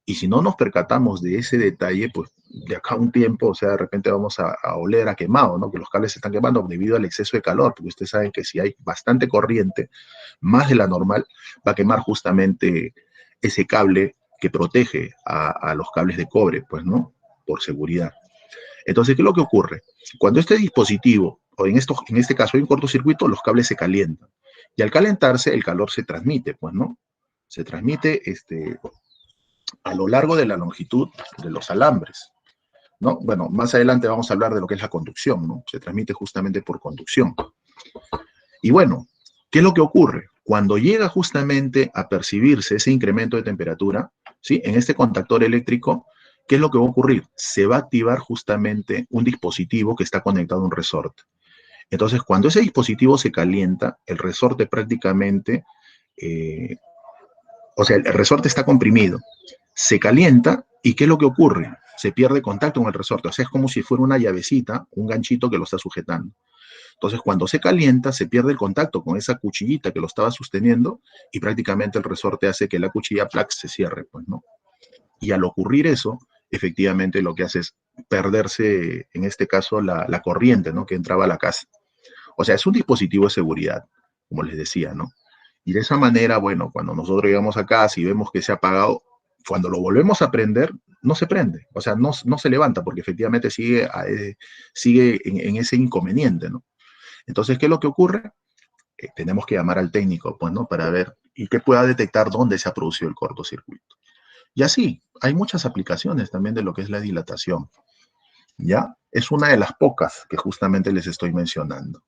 Y si no nos percatamos de ese detalle, pues de acá a un tiempo, o sea, de repente vamos a oler a quemado, ¿no? Que los cables se están quemando debido al exceso de calor, porque ustedes saben que si hay bastante corriente, más de la normal, va a quemar justamente ese cable que protege a los cables de cobre, pues, ¿no? Por seguridad. Entonces, ¿qué es lo que ocurre? Cuando este dispositivo, o en este caso hay un cortocircuito, los cables se calientan. Y al calentarse, el calor se transmite, pues, ¿no? Se transmite a lo largo de la longitud de los alambres, ¿no? Bueno, más adelante vamos a hablar de lo que es la conducción, ¿no? Se transmite justamente por conducción. Y bueno, ¿qué es lo que ocurre? cuando llega justamente a percibirse ese incremento de temperatura, ¿sí? En este contactor eléctrico, ¿qué es lo que va a ocurrir? Se va a activar justamente un dispositivo que está conectado a un resorte. Entonces, cuando ese dispositivo se calienta, el resorte prácticamente, eh, o sea, el resorte está comprimido, se calienta y ¿qué es lo que ocurre? Se pierde contacto con el resorte, o sea, es como si fuera una llavecita, un ganchito que lo está sujetando. Entonces, cuando se calienta, se pierde el contacto con esa cuchillita que lo estaba sosteniendo y prácticamente el resorte hace que la cuchilla plac se cierre, pues, ¿no? Y al ocurrir eso, efectivamente lo que hace es perderse, en este caso, la corriente, ¿no? Que entraba a la casa. O sea, es un dispositivo de seguridad, como les decía, ¿no? Y de esa manera, bueno, cuando nosotros llegamos a casa y vemos que se ha apagado, cuando lo volvemos a prender, no se prende, o sea, no se levanta porque efectivamente sigue en ese inconveniente, ¿no? Entonces, ¿qué es lo que ocurre? Tenemos que llamar al técnico, pues, ¿no? Para ver y que pueda detectar dónde se ha producido el cortocircuito. Y así, hay muchas aplicaciones también de lo que es la dilatación, ¿ya? Es una de las pocas que justamente les estoy mencionando.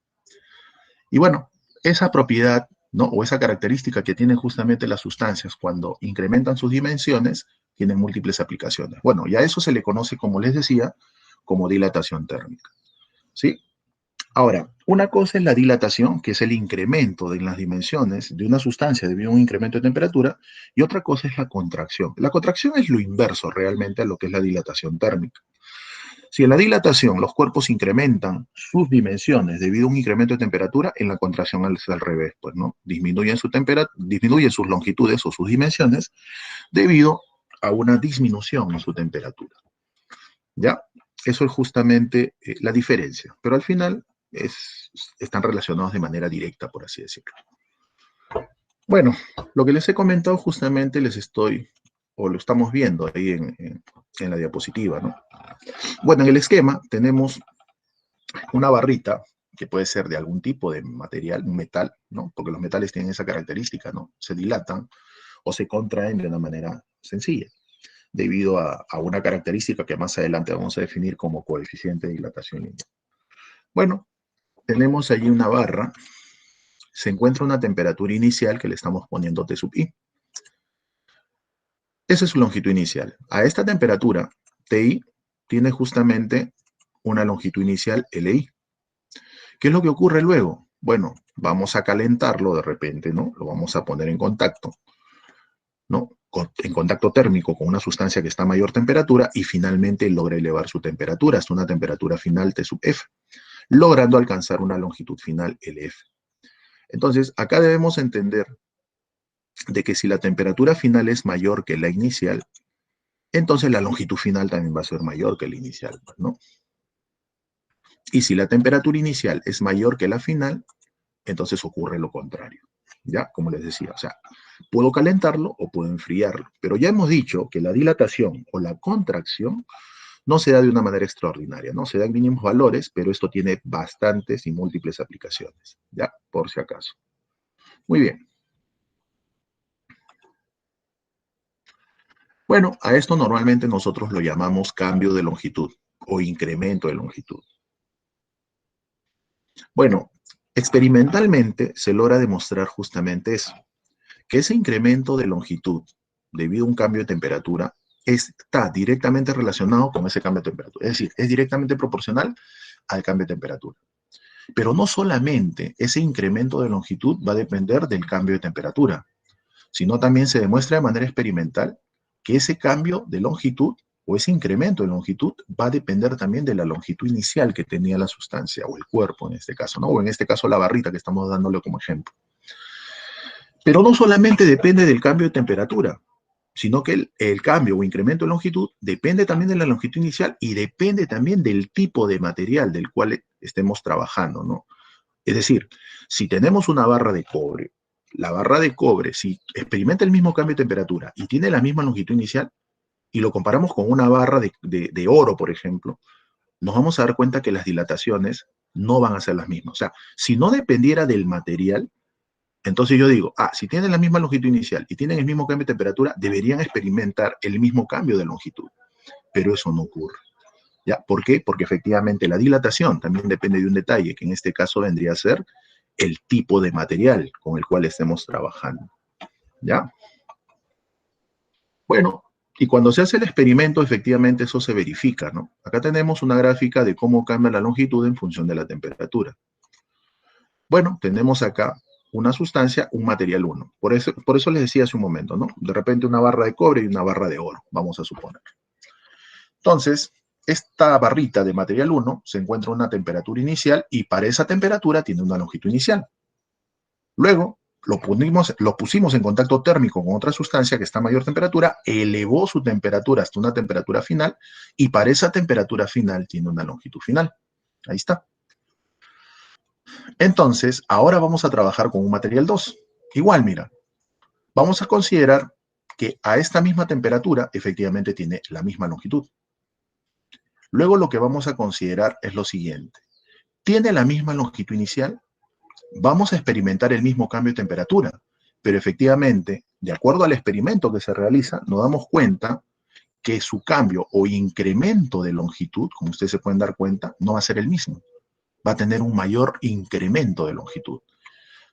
Y bueno, esa propiedad, ¿no? O esa característica que tienen justamente las sustancias cuando incrementan sus dimensiones, tienen múltiples aplicaciones. Bueno, y a eso se le conoce, como les decía, como dilatación térmica, ¿sí? Ahora, una cosa es la dilatación, que es el incremento de las dimensiones de una sustancia debido a un incremento de temperatura, y otra cosa es la contracción. La contracción es lo inverso realmente a lo que es la dilatación térmica. Si en la dilatación los cuerpos incrementan sus dimensiones debido a un incremento de temperatura, en la contracción es al revés, pues, ¿no? Disminuyen sus longitudes o sus dimensiones debido a una disminución en su temperatura. ¿Ya? Eso es justamente la diferencia, pero al final están relacionados de manera directa, por así decirlo. Bueno, lo que les he comentado justamente o lo estamos viendo ahí en la diapositiva, ¿no? Bueno, en el esquema tenemos una barrita que puede ser de algún tipo de material, un metal, ¿no? Porque los metales tienen esa característica, ¿no? Se dilatan o se contraen de una manera sencilla, debido a una característica que más adelante vamos a definir como coeficiente de dilatación lineal. Bueno, tenemos allí una barra, se encuentra una temperatura inicial que le estamos poniendo T sub I. Esa es su longitud inicial. A esta temperatura, Ti tiene justamente una longitud inicial Li. ¿Qué es lo que ocurre luego? Bueno, vamos a calentarlo de repente, ¿no? Lo vamos a poner en contacto, ¿no? En contacto térmico con una sustancia que está a mayor temperatura y finalmente logra elevar su temperatura hasta una temperatura final T sub F, logrando alcanzar una longitud final LF. Entonces, acá debemos entender de que si la temperatura final es mayor que la inicial, entonces la longitud final también va a ser mayor que la inicial, ¿no? Y si la temperatura inicial es mayor que la final, entonces ocurre lo contrario. ¿Ya? Como les decía, o sea, puedo calentarlo o puedo enfriarlo, pero ya hemos dicho que la dilatación o la contracción no se da de una manera extraordinaria, ¿no? Se dan mínimos valores, pero esto tiene bastantes y múltiples aplicaciones, ¿ya? Por si acaso. Muy bien. Bueno, a esto normalmente nosotros lo llamamos cambio de longitud o incremento de longitud. Bueno, experimentalmente se logra demostrar justamente eso, que ese incremento de longitud debido a un cambio de temperatura está directamente relacionado con ese cambio de temperatura. Es decir, es directamente proporcional al cambio de temperatura. Pero no solamente ese incremento de longitud va a depender del cambio de temperatura, sino también se demuestra de manera experimental que ese cambio de longitud o ese incremento de longitud va a depender también de la longitud inicial que tenía la sustancia o el cuerpo en este caso, ¿no? O en este caso la barrita que estamos dándole como ejemplo. Pero no solamente depende del cambio de temperatura, sino que el cambio o incremento de longitud depende también de la longitud inicial y depende también del tipo de material del cual estemos trabajando, ¿no? Es decir, si tenemos una barra de cobre, la barra de cobre, si experimenta el mismo cambio de temperatura y tiene la misma longitud inicial, y lo comparamos con una barra de oro, por ejemplo, nos vamos a dar cuenta que las dilataciones no van a ser las mismas. O sea, si no dependiera del material, entonces yo digo, si tienen la misma longitud inicial y tienen el mismo cambio de temperatura, deberían experimentar el mismo cambio de longitud. Pero eso no ocurre. ¿Ya? ¿Por qué? Porque efectivamente la dilatación también depende de un detalle, que en este caso vendría a ser el tipo de material con el cual estemos trabajando. ¿Ya? Bueno, y cuando se hace el experimento, efectivamente eso se verifica, ¿no? Acá tenemos una gráfica de cómo cambia la longitud en función de la temperatura. Bueno, tenemos acá una sustancia, un material 1. Por eso les decía hace un momento, ¿no? De repente una barra de cobre y una barra de oro, vamos a suponer. Entonces, esta barrita de material 1 se encuentra a una temperatura inicial y para esa temperatura tiene una longitud inicial. Luego, lo pusimos en contacto térmico con otra sustancia que está a mayor temperatura, elevó su temperatura hasta una temperatura final y para esa temperatura final tiene una longitud final. Ahí está. Entonces, ahora vamos a trabajar con un material 2. Igual, mira, vamos a considerar que a esta misma temperatura efectivamente tiene la misma longitud. Luego lo que vamos a considerar es lo siguiente. ¿Tiene la misma longitud inicial? Vamos a experimentar el mismo cambio de temperatura, pero efectivamente, de acuerdo al experimento que se realiza, nos damos cuenta que su cambio o incremento de longitud, como ustedes se pueden dar cuenta, no va a ser el mismo. Va a tener un mayor incremento de longitud.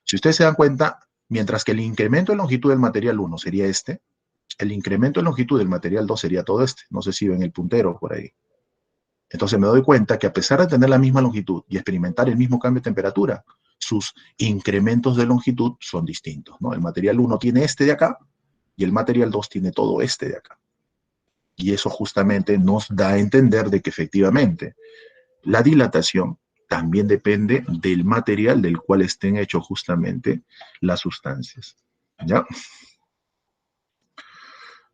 Si ustedes se dan cuenta, mientras que el incremento de longitud del material 1 sería este, el incremento de longitud del material 2 sería todo este. No sé si ven el puntero por ahí. Entonces me doy cuenta que a pesar de tener la misma longitud y experimentar el mismo cambio de temperatura, sus incrementos de longitud son distintos, ¿no? El material 1 tiene este de acá y el material 2 tiene todo este de acá. Y eso justamente nos da a entender de que efectivamente la dilatación también depende del material del cual estén hechos justamente las sustancias. ¿Ya?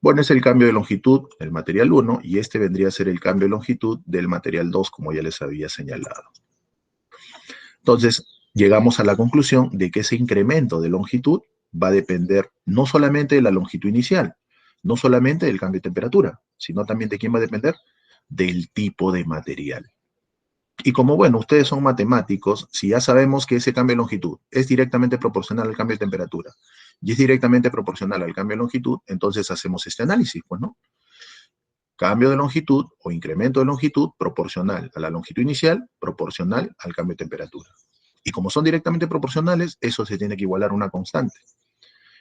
Bueno, es el cambio de longitud del material 1 y este vendría a ser el cambio de longitud del material 2, como ya les había señalado. Entonces, llegamos a la conclusión de que ese incremento de longitud va a depender no solamente de la longitud inicial, no solamente del cambio de temperatura, sino también de quién va a depender, del tipo de material. Y como, bueno, ustedes son matemáticos, si ya sabemos que ese cambio de longitud es directamente proporcional al cambio de temperatura y es directamente proporcional al cambio de longitud, entonces hacemos este análisis, pues, ¿no? Cambio de longitud o incremento de longitud proporcional a la longitud inicial, proporcional al cambio de temperatura. Y como son directamente proporcionales, eso se tiene que igualar a una constante.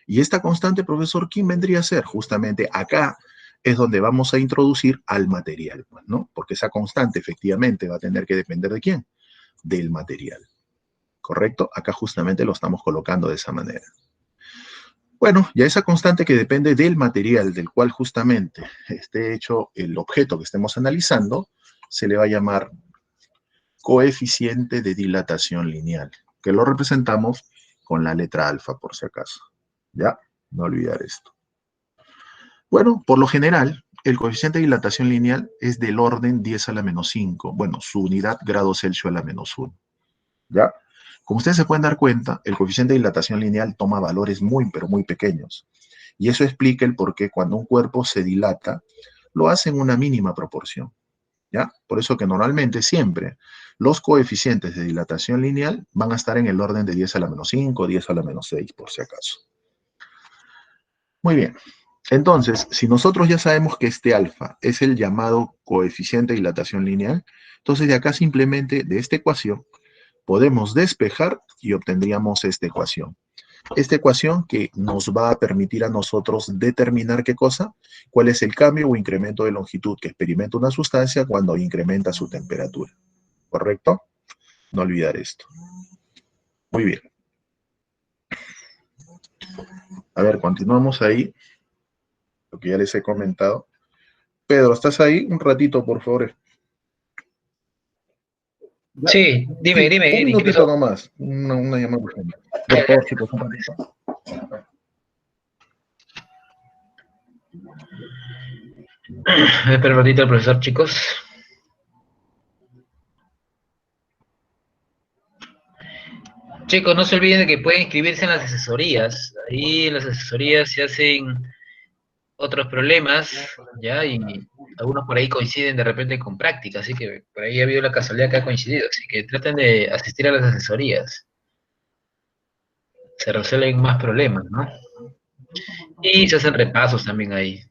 Y esta constante, profesor, ¿quién vendría a ser? Justamente acá es donde vamos a introducir al material, ¿no? Porque esa constante efectivamente va a tener que depender ¿de quién? Del material. ¿Correcto? Acá justamente lo estamos colocando de esa manera. Bueno, ya esa constante que depende del material del cual justamente esté hecho el objeto que estemos analizando, se le va a llamar coeficiente de dilatación lineal, que lo representamos con la letra alfa, por si acaso. ¿Ya? No olvidar esto. Bueno, por lo general, el coeficiente de dilatación lineal es del orden 10 a la menos 5. Bueno, su unidad grados Celsius a la menos 1. ¿Ya? Como ustedes se pueden dar cuenta, el coeficiente de dilatación lineal toma valores muy, pero muy pequeños. Y eso explica el por qué cuando un cuerpo se dilata, lo hace en una mínima proporción. ¿Ya? Por eso que normalmente siempre los coeficientes de dilatación lineal van a estar en el orden de 10 a la menos 5, 10 a la menos 6, por si acaso. Muy bien. Entonces, si nosotros ya sabemos que este alfa es el llamado coeficiente de dilatación lineal, entonces de acá simplemente de esta ecuación podemos despejar y obtendríamos esta ecuación. Esta ecuación que nos va a permitir a nosotros determinar qué cosa, cuál es el cambio o incremento de longitud que experimenta una sustancia cuando incrementa su temperatura. ¿Correcto? No olvidar esto. Muy bien. A ver, continuamos ahí. Lo que ya les he comentado. Pedro, ¿estás ahí? Un ratito, por favor. Sí, dime, Sí, dime, un Eric, ¿qué minutito pasó? nomás. Una llamada urgente. Por favor, chicos, un ratito. Espera un ratito el profesor, chicos. Chicos, no se olviden de que pueden inscribirse en las asesorías. Ahí en las asesorías se hacen otros problemas, ¿ya? Y algunos por ahí coinciden de repente con práctica, así que por ahí ha habido la casualidad que ha coincidido. Así que traten de asistir a las asesorías. Se resuelven más problemas, ¿no? Y se hacen repasos también ahí.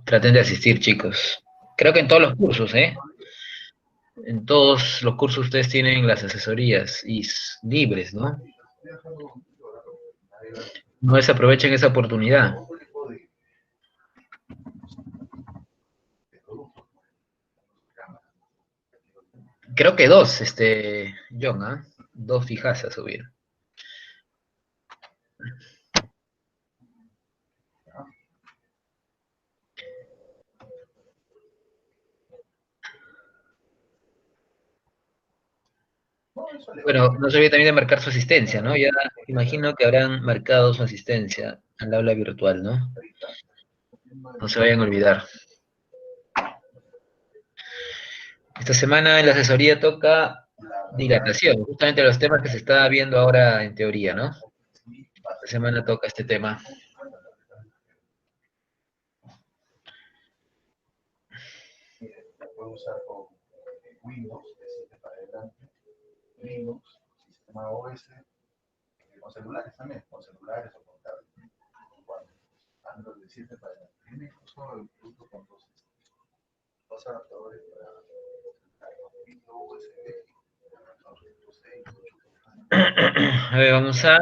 Traten de asistir, chicos. Creo que en todos los cursos, ¿eh? En todos los cursos ustedes tienen las asesorías y libres, ¿no? No desaprovechen esa oportunidad. Creo que dos, John, ¿ah? Dos fijas a subir. Bueno, no se olvide también de marcar su asistencia, ¿no? Ya imagino que habrán marcado su asistencia al aula virtual, ¿no? No se vayan a olvidar. Esta semana en la asesoría toca dilatación, justamente los temas que se está viendo ahora en teoría, ¿no? Esta semana toca este tema. Puedo usar con Windows, de 7 para adelante, Linux, sistema OS, con celulares también, con celulares o con tablets. Android de 7 para adelante. Tiene incluso el producto con dos adaptadores para Windows USB, 2.6, A ver, vamos a...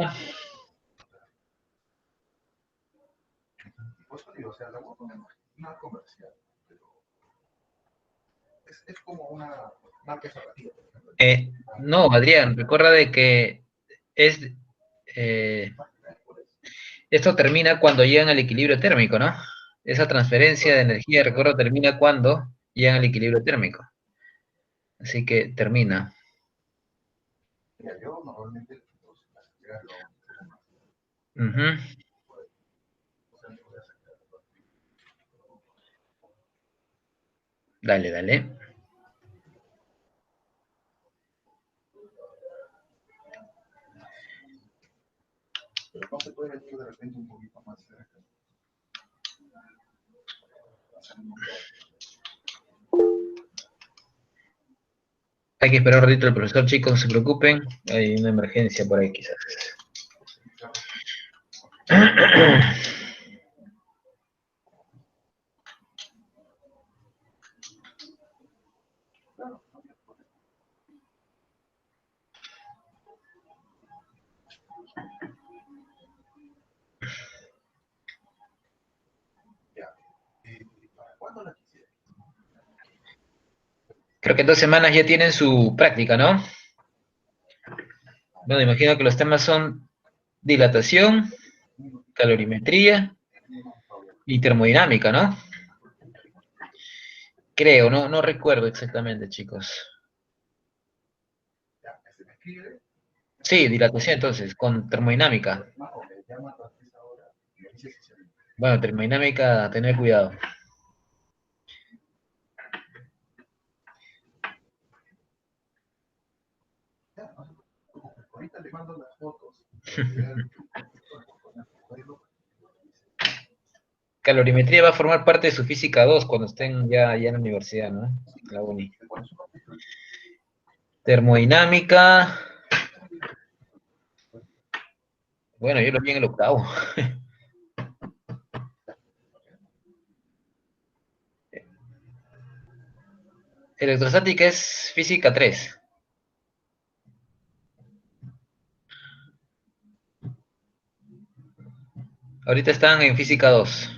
por eso digo, o sea, la web no es comercial, pero es como una marca cerrativa. No, Adrián, recuerda de que es... esto termina cuando llegan al equilibrio térmico, ¿no? Esa transferencia de energía, recuerdo, termina cuando llegan al equilibrio térmico. Así que termina. Yo normalmente Uh-huh. Dale, dale. pero no se puede venir de repente un poquito más cerca. Hay que esperar un ratito al profesor, chicos, no se preocupen. Hay una emergencia por ahí, quizás. Creo que en 2 semanas ya tienen su práctica, ¿no? Bueno, imagino que los temas son dilatación, calorimetría y termodinámica, ¿no? Creo, no recuerdo exactamente, chicos. Sí, dilatación entonces, con termodinámica. Bueno, termodinámica, tener cuidado. Ahorita le mando las fotos. Calorimetría va a formar parte de su física 2 cuando estén ya en la universidad, ¿no? La uni. Termodinámica. Bueno, yo lo vi en el octavo. Electrostática es física 3. Ahorita están en física 2.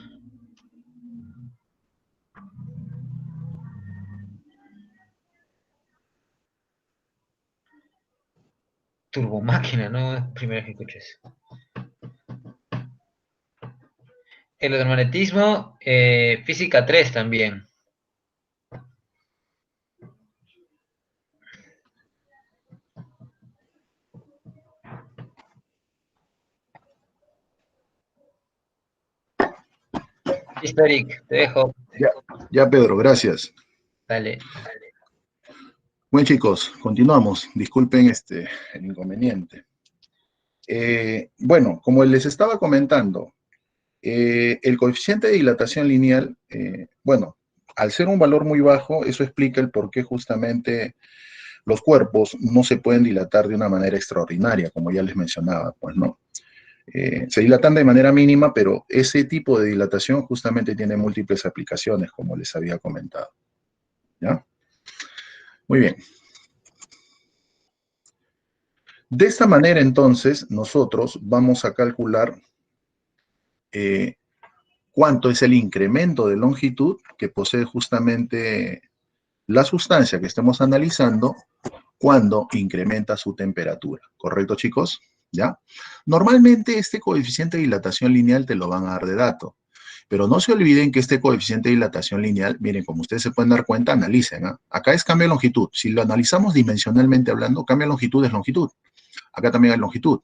Turbomáquina, ¿no? Primera vez que escucho eso. Electromagnetismo, física 3 también. Listo, Eric, te dejo. Ya, Pedro, gracias. Dale. Bueno, chicos, continuamos. Disculpen el inconveniente. Bueno, como les estaba comentando, el coeficiente de dilatación lineal, bueno, al ser un valor muy bajo, eso explica el por qué justamente los cuerpos no se pueden dilatar de una manera extraordinaria, como ya les mencionaba, pues no. Se dilatan de manera mínima, pero ese tipo de dilatación justamente tiene múltiples aplicaciones, como les había comentado. ¿Ya? Muy bien. De esta manera, entonces, nosotros vamos a calcular cuánto es el incremento de longitud que posee justamente la sustancia que estemos analizando cuando incrementa su temperatura. ¿Correcto, chicos? ¿Ya? Normalmente este coeficiente de dilatación lineal te lo van a dar de dato. Pero no se olviden que este coeficiente de dilatación lineal, miren, como ustedes se pueden dar cuenta, analicen. ¿Eh? Acá es cambio de longitud. Si lo analizamos dimensionalmente hablando, cambio de longitud es longitud. Acá también hay longitud.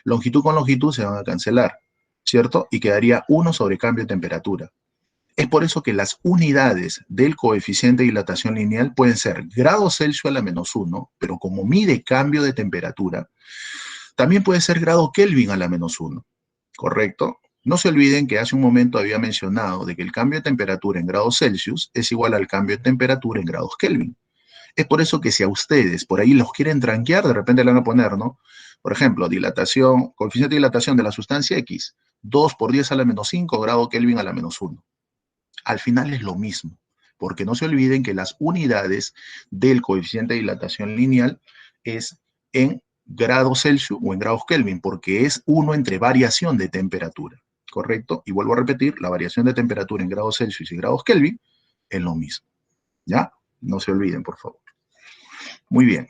Longitud con longitud se van a cancelar, ¿cierto? Y quedaría 1 sobre cambio de temperatura. Es por eso que las unidades del coeficiente de dilatación lineal pueden ser grados Celsius a la -1, pero como mide cambio de temperatura, también puede ser grado Kelvin a la -1, ¿correcto? No se olviden que hace un momento había mencionado de que el cambio de temperatura en grados Celsius es igual al cambio de temperatura en grados Kelvin. Es por eso que si a ustedes por ahí los quieren tranquear, de repente le van a poner, ¿no? Por ejemplo, dilatación, coeficiente de dilatación de la sustancia X, 2 por 10 a la -5, grado Kelvin a la -1. Al final es lo mismo, porque no se olviden que las unidades del coeficiente de dilatación lineal es en grados Celsius o en grados Kelvin, porque es uno entre variación de temperatura, ¿correcto? Y vuelvo a repetir, la variación de temperatura en grados Celsius y grados Kelvin es lo mismo, ¿ya? No se olviden, por favor. Muy bien.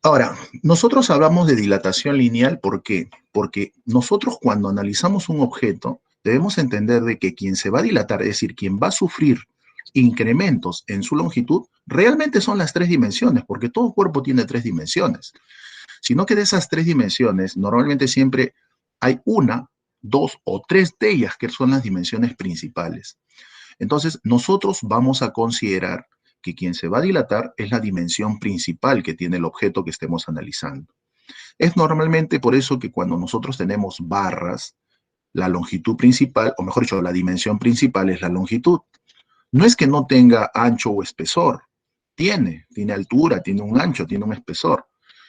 Ahora, nosotros hablamos de dilatación lineal, ¿por qué? Porque nosotros cuando analizamos un objeto, debemos entender de que quien se va a dilatar, es decir, quien va a sufrir incrementos en su longitud, realmente son las 3 dimensiones, porque todo cuerpo tiene 3 dimensiones. Sino que de esas 3 dimensiones, normalmente siempre hay una, 2 o 3 de ellas que son las dimensiones principales. Entonces, nosotros vamos a considerar que quien se va a dilatar es la dimensión principal que tiene el objeto que estemos analizando. Es normalmente por eso que cuando nosotros tenemos barras, la longitud principal, o mejor dicho, la dimensión principal es la longitud. No es que no tenga ancho o espesor, tiene altura, tiene un ancho, tiene un espesor.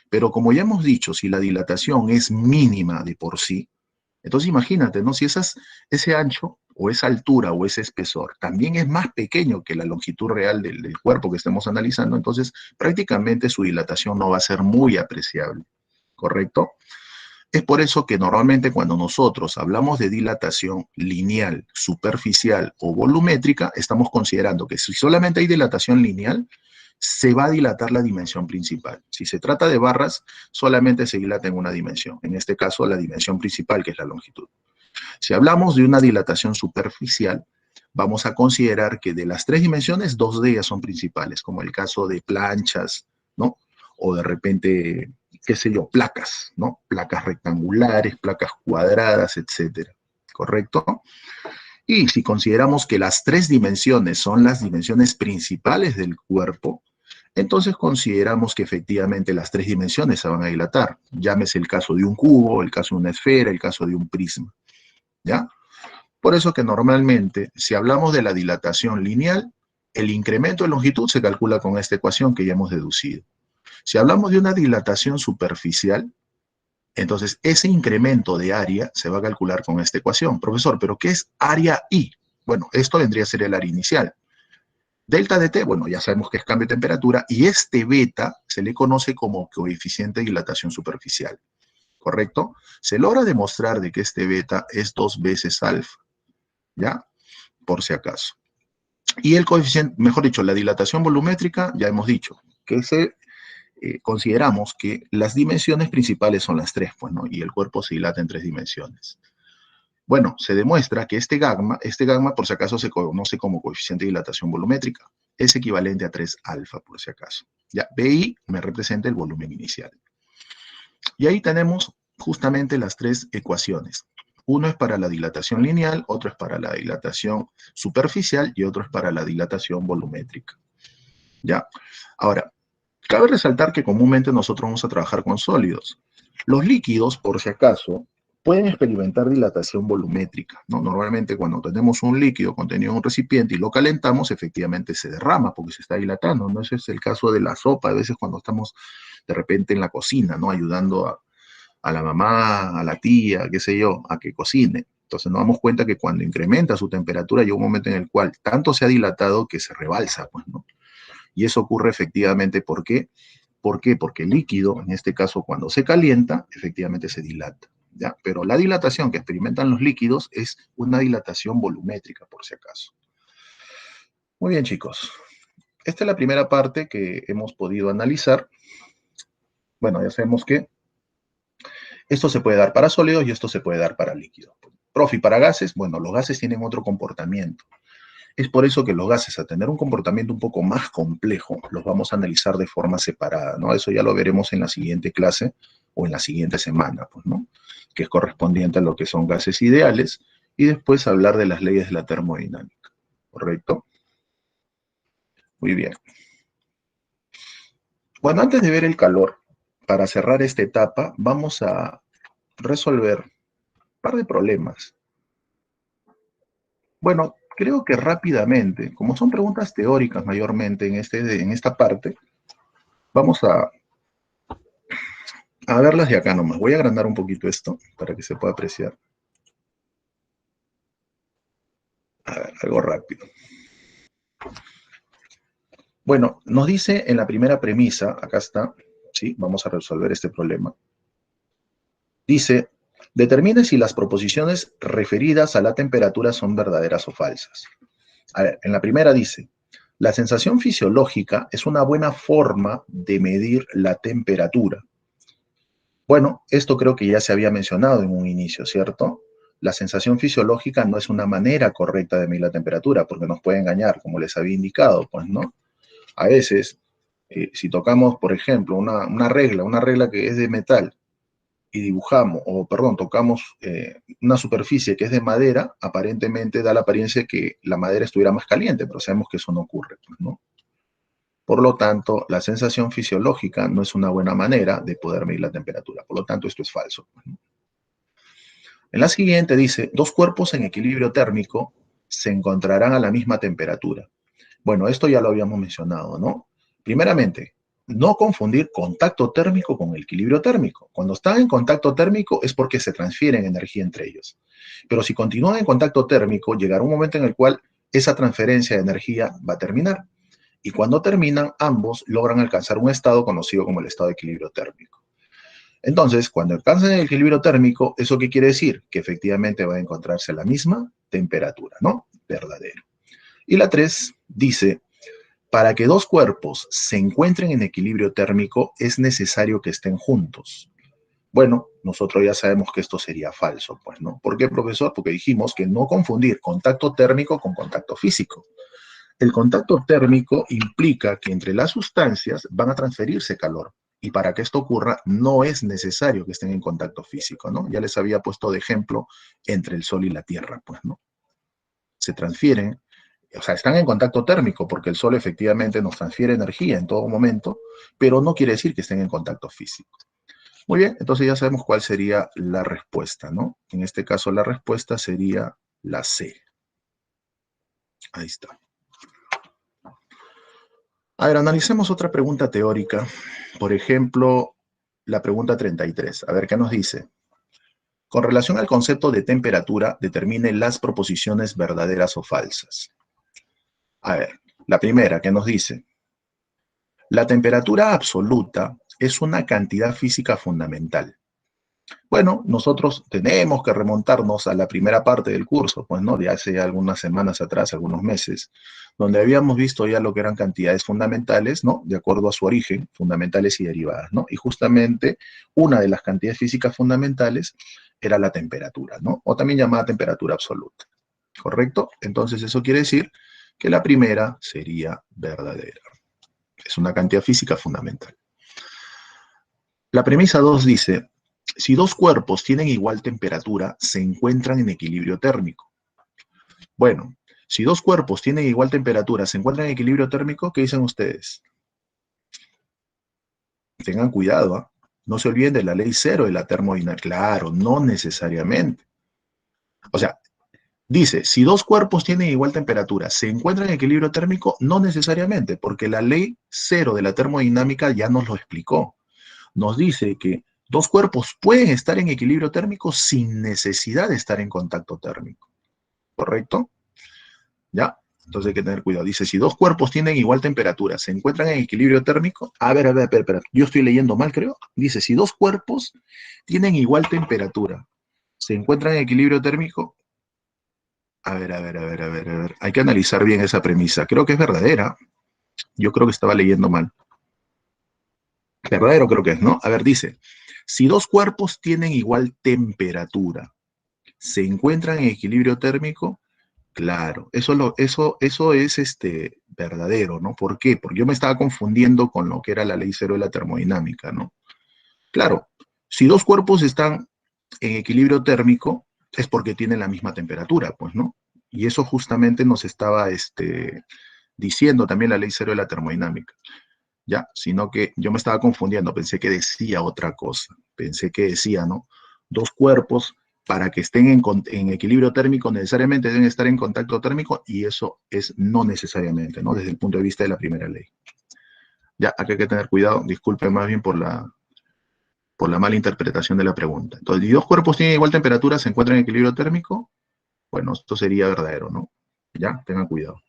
Pero como ya hemos dicho, si la dilatación es mínima de por sí, entonces imagínate, ¿no? Si ese ancho o esa altura o ese espesor también es más pequeño que la longitud real del cuerpo que estemos analizando, entonces prácticamente su dilatación no va a ser muy apreciable, ¿correcto? Es por eso que normalmente cuando nosotros hablamos de dilatación lineal, superficial o volumétrica, estamos considerando que si solamente hay dilatación lineal, se va a dilatar la dimensión principal. Si se trata de barras, solamente se dilata en una dimensión, en este caso la dimensión principal, que es la longitud. Si hablamos de una dilatación superficial, vamos a considerar que de las 3 dimensiones, 2 de ellas son principales, como el caso de planchas, ¿no? O de repente, qué sé yo, placas, ¿no? Placas rectangulares, placas cuadradas, etcétera, ¿correcto? Y si consideramos que las 3 dimensiones son las dimensiones principales del cuerpo, entonces consideramos que efectivamente las 3 dimensiones se van a dilatar. Llámese el caso de un cubo, el caso de una esfera, el caso de un prisma, ¿ya? Por eso que normalmente, si hablamos de la dilatación lineal, el incremento de longitud se calcula con esta ecuación que ya hemos deducido. Si hablamos de una dilatación superficial, entonces ese incremento de área se va a calcular con esta ecuación. Profesor, ¿pero qué es área I? Bueno, esto vendría a ser el área inicial. Delta de T, bueno, ya sabemos que es cambio de temperatura, y este beta se le conoce como coeficiente de dilatación superficial, ¿correcto? Se logra demostrar de que este beta es 2 veces alfa, ¿ya? Por si acaso. Y el coeficiente, mejor dicho, la dilatación volumétrica, ya hemos dicho, que consideramos que las dimensiones principales son las 3, pues, ¿no? Y el cuerpo se dilata en 3 dimensiones. Bueno, se demuestra que este gamma, por si acaso se conoce como coeficiente de dilatación volumétrica, es equivalente a 3 alfa, por si acaso. Ya, BI me representa el volumen inicial. Y ahí tenemos justamente las 3 ecuaciones. Uno es para la dilatación lineal, otro es para la dilatación superficial y otro es para la dilatación volumétrica. ¿Ya? Ahora, cabe resaltar que comúnmente nosotros vamos a trabajar con sólidos. Los líquidos, por si acaso, pueden experimentar dilatación volumétrica, ¿no? Normalmente cuando tenemos un líquido contenido en un recipiente y lo calentamos, efectivamente se derrama porque se está dilatando, ¿no? Ese es el caso de la sopa, a veces cuando estamos de repente en la cocina, ¿no? Ayudando a la mamá, a la tía, qué sé yo, a que cocine. Entonces nos damos cuenta que cuando incrementa su temperatura llega un momento en el cual tanto se ha dilatado que se rebalsa, pues, ¿no? Y eso ocurre efectivamente, ¿por qué? ¿Por qué? Porque el líquido, en este caso cuando se calienta, efectivamente se dilata, ¿ya? Pero la dilatación que experimentan los líquidos es una dilatación volumétrica, por si acaso. Muy bien, chicos. Esta es la primera parte que hemos podido analizar. Bueno, ya sabemos que esto se puede dar para sólidos y esto se puede dar para líquidos. Profe, ¿y para gases? Bueno, los gases tienen otro comportamiento. Es por eso que los gases, a tener un comportamiento un poco más complejo, los vamos a analizar de forma separada, ¿no? Eso ya lo veremos en la siguiente clase o en la siguiente semana, pues, ¿no? Que es correspondiente a lo que son gases ideales, y después hablar de las leyes de la termodinámica, ¿correcto? Muy bien. Bueno, antes de ver el calor, para cerrar esta etapa, vamos a resolver un par de problemas. Bueno, creo que rápidamente, como son preguntas teóricas mayormente en esta parte, vamos a verlas de acá nomás. Voy a agrandar un poquito esto para que se pueda apreciar. A ver, algo rápido. Bueno, nos dice en la primera premisa, acá está, ¿sí? Vamos a resolver este problema. Dice, determine si las proposiciones referidas a la temperatura son verdaderas o falsas. A ver, en la primera dice, la sensación fisiológica es una buena forma de medir la temperatura. Bueno, esto creo que ya se había mencionado en un inicio, ¿cierto? La sensación fisiológica no es una manera correcta de medir la temperatura, porque nos puede engañar, como les había indicado, pues, ¿no? A veces, si tocamos, por ejemplo, una regla que es de metal, y dibujamos, o perdón, tocamos una superficie que es de madera, aparentemente da la apariencia que la madera estuviera más caliente, pero sabemos que eso no ocurre, pues, ¿no? Por lo tanto, la sensación fisiológica no es una buena manera de poder medir la temperatura. Por lo tanto, esto es falso. En la siguiente dice, dos cuerpos en equilibrio térmico se encontrarán a la misma temperatura. Bueno, esto ya lo habíamos mencionado, ¿no? Primeramente, no confundir contacto térmico con equilibrio térmico. Cuando están en contacto térmico es porque se transfieren energía entre ellos. Pero si continúan en contacto térmico, llegará un momento en el cual esa transferencia de energía va a terminar. Y cuando terminan, ambos logran alcanzar un estado conocido como el estado de equilibrio térmico. Entonces, cuando alcanzan el equilibrio térmico, ¿eso qué quiere decir? Que efectivamente va a encontrarse la misma temperatura, ¿no? Verdadero. Y la 3 dice, para que dos cuerpos se encuentren en equilibrio térmico, es necesario que estén juntos. Bueno, nosotros ya sabemos que esto sería falso, pues, ¿no? ¿Por qué, profesor? Porque dijimos que no confundir contacto térmico con contacto físico. El contacto térmico implica que entre las sustancias van a transferirse calor. Y para que esto ocurra, no es necesario que estén en contacto físico, ¿no? Ya les había puesto de ejemplo entre el Sol y la Tierra, pues, ¿no? Se transfieren, o sea, están en contacto térmico porque el Sol efectivamente nos transfiere energía en todo momento, pero no quiere decir que estén en contacto físico. Muy bien, entonces ya sabemos cuál sería la respuesta, ¿no? En este caso la respuesta sería la C. Ahí está. A ver, analicemos otra pregunta teórica. Por ejemplo, la pregunta 33. A ver, ¿qué nos dice? Con relación al concepto de temperatura, determine las proposiciones verdaderas o falsas. A ver, la primera, ¿qué nos dice? La temperatura absoluta es una cantidad física fundamental. Bueno, nosotros tenemos que remontarnos a la primera parte del curso, pues, ¿no? De hace algunas semanas atrás, algunos meses, donde habíamos visto ya lo que eran cantidades fundamentales, ¿no? De acuerdo a su origen, fundamentales y derivadas, ¿no? Y justamente una de las cantidades físicas fundamentales era la temperatura, ¿no? O también llamada temperatura absoluta, ¿correcto? Entonces eso quiere decir que la primera sería verdadera. Es una cantidad física fundamental. La premisa 2 dice, si dos cuerpos tienen igual temperatura, se encuentran en equilibrio térmico. Bueno, si dos cuerpos tienen igual temperatura, ¿se encuentran en equilibrio térmico? ¿Qué dicen ustedes? Tengan cuidado, ¿eh? No se olviden de la ley cero de la termodinámica. Claro, no necesariamente. O sea, dice, si dos cuerpos tienen igual temperatura, ¿se encuentran en equilibrio térmico? No necesariamente, porque la ley cero de la termodinámica ya nos lo explicó. Nos dice que Dos cuerpos pueden estar en equilibrio térmico sin necesidad de estar en contacto térmico. ¿Correcto? ¿Ya? Entonces hay que tener cuidado. Dice, si dos cuerpos tienen igual temperatura, se encuentran en equilibrio térmico. A ver, espera. Yo estoy leyendo mal, creo. Dice, si dos cuerpos tienen igual temperatura, se encuentran en equilibrio térmico. A ver. Hay que analizar bien esa premisa. Creo que es verdadera. Yo creo que estaba leyendo mal. Verdadero creo que es, ¿no? A ver, dice, si dos cuerpos tienen igual temperatura, se encuentran en equilibrio térmico. Claro, eso es verdadero, ¿no? ¿Por qué? Porque yo me estaba confundiendo con lo que era la ley cero de la termodinámica, ¿no? Claro, si dos cuerpos están en equilibrio térmico, es porque tienen la misma temperatura, pues, ¿no? Y eso justamente nos estaba diciendo también la ley cero de la termodinámica, ¿ya? Sino que yo me estaba confundiendo, pensé que decía otra cosa, pensé que decía, ¿no? Dos cuerpos para que estén en equilibrio térmico necesariamente deben estar en contacto térmico y eso es no necesariamente, ¿no? Desde el punto de vista de la primera ley. Ya, aquí hay que tener cuidado, disculpe más bien por la mala interpretación de la pregunta. Entonces, si dos cuerpos tienen igual temperatura, se encuentran en equilibrio térmico, bueno, esto sería verdadero, ¿no? Ya, tengan cuidado.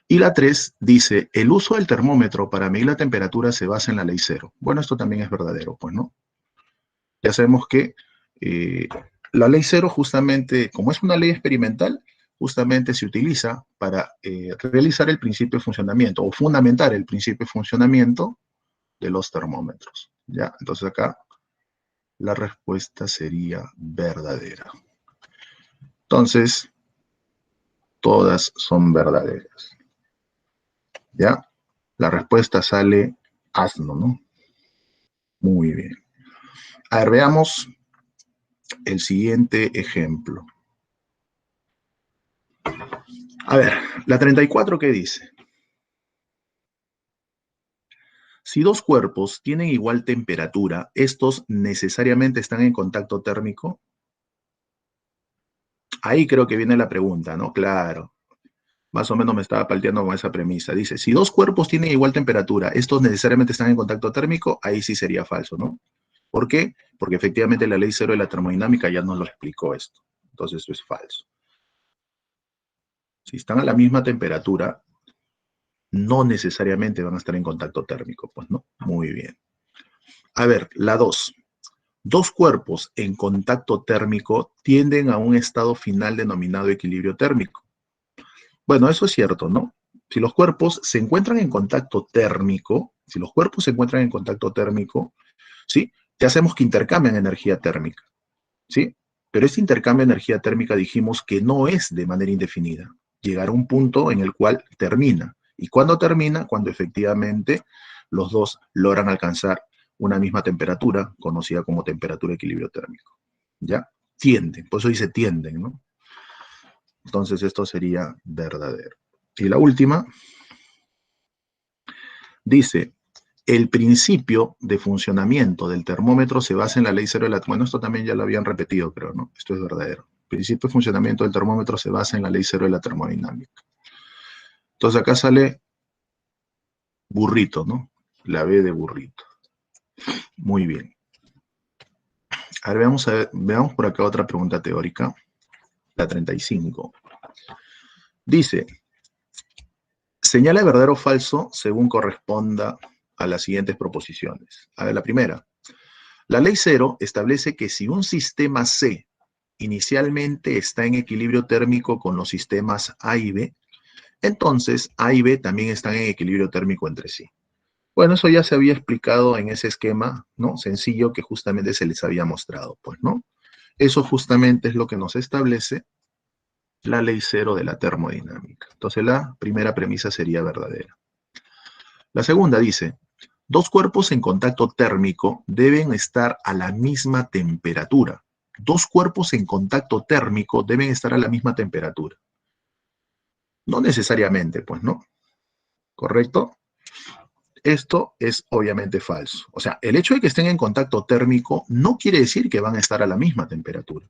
Y la 3 dice, el uso del termómetro para medir la temperatura se basa en la ley cero. Bueno, esto también es verdadero, pues, ¿no? Ya sabemos que la ley cero justamente, como es una ley experimental, justamente se utiliza para realizar el principio de funcionamiento o fundamentar el principio de funcionamiento de los termómetros. ¿Ya? Entonces acá la respuesta sería verdadera. Entonces, todas son verdaderas. ¿Ya? La respuesta sale asno, ¿no? Muy bien. A ver, veamos el siguiente ejemplo. A ver, la 34, ¿qué dice? Si dos cuerpos tienen igual temperatura, ¿estos necesariamente están en contacto térmico? Ahí creo que viene la pregunta, ¿no? Claro. Más o menos me estaba palteando con esa premisa. Dice, si dos cuerpos tienen igual temperatura, ¿estos necesariamente están en contacto térmico? Ahí sí sería falso, ¿no? ¿Por qué? Porque efectivamente la ley cero de la termodinámica ya nos lo explicó esto. Entonces eso es falso. Si están a la misma temperatura, no necesariamente van a estar en contacto térmico, pues, ¿no? Muy bien. A ver, la 2. Dos cuerpos en contacto térmico tienden a un estado final denominado equilibrio térmico. Bueno, eso es cierto, ¿no? Si los cuerpos se encuentran en contacto térmico, ¿sí? Ya sabemos que intercambian energía térmica, ¿sí? Pero este intercambio de energía térmica dijimos que no es de manera indefinida. Llegará a un punto en el cual termina. ¿Y cuándo termina? Cuando efectivamente los dos logran alcanzar una misma temperatura, conocida como temperatura de equilibrio térmico. ¿Ya? Tienden, por eso dice tienden, ¿no? Entonces esto sería verdadero. Y la última dice, el principio de funcionamiento del termómetro se basa en la ley cero de la... Bueno, esto también ya lo habían repetido, creo, ¿no? Esto es verdadero. El principio de funcionamiento del termómetro se basa en la ley cero de la termodinámica. Entonces acá sale burrito, ¿no? La B de burrito. Muy bien. A ver, veamos por acá otra pregunta teórica. La 35. Dice, señala verdadero o falso según corresponda a las siguientes proposiciones. A ver, la primera. La ley cero establece que si un sistema C inicialmente está en equilibrio térmico con los sistemas A y B, entonces A y B también están en equilibrio térmico entre sí. Bueno, eso ya se había explicado en ese esquema, ¿no? Sencillo que justamente se les había mostrado, pues, ¿no? Eso justamente es lo que nos establece la ley cero de la termodinámica. Entonces la primera premisa sería verdadera. La segunda dice, dos cuerpos en contacto térmico deben estar a la misma temperatura. Dos cuerpos en contacto térmico deben estar a la misma temperatura. No necesariamente, pues, ¿no? ¿Correcto? Esto es obviamente falso. O sea, el hecho de que estén en contacto térmico no quiere decir que van a estar a la misma temperatura.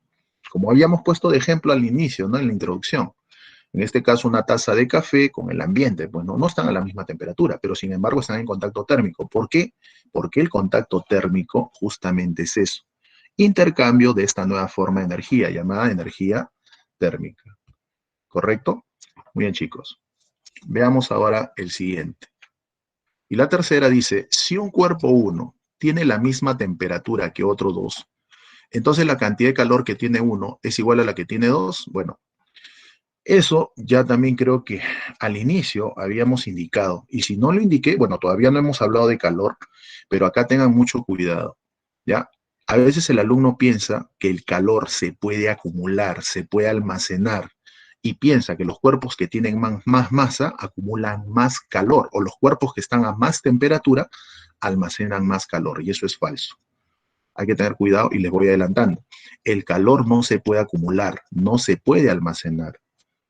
Como habíamos puesto de ejemplo al inicio, ¿no? En la introducción. En este caso, una taza de café con el ambiente, pues no están a la misma temperatura, pero sin embargo están en contacto térmico. ¿Por qué? Porque el contacto térmico justamente es eso. Intercambio de esta nueva forma de energía, llamada energía térmica. ¿Correcto? Muy bien, chicos. Veamos ahora el siguiente. Y la tercera dice, si un cuerpo 1 tiene la misma temperatura que otro 2, entonces la cantidad de calor que tiene 1 es igual a la que tiene 2. Bueno, eso ya también creo que al inicio habíamos indicado. Y si no lo indiqué, bueno, todavía no hemos hablado de calor, pero acá tengan mucho cuidado, ¿ya? A veces el alumno piensa que el calor se puede acumular, se puede almacenar, y piensa que los cuerpos que tienen más masa acumulan más calor, o los cuerpos que están a más temperatura almacenan más calor, y eso es falso. Hay que tener cuidado y les voy adelantando. El calor no se puede acumular, no se puede almacenar.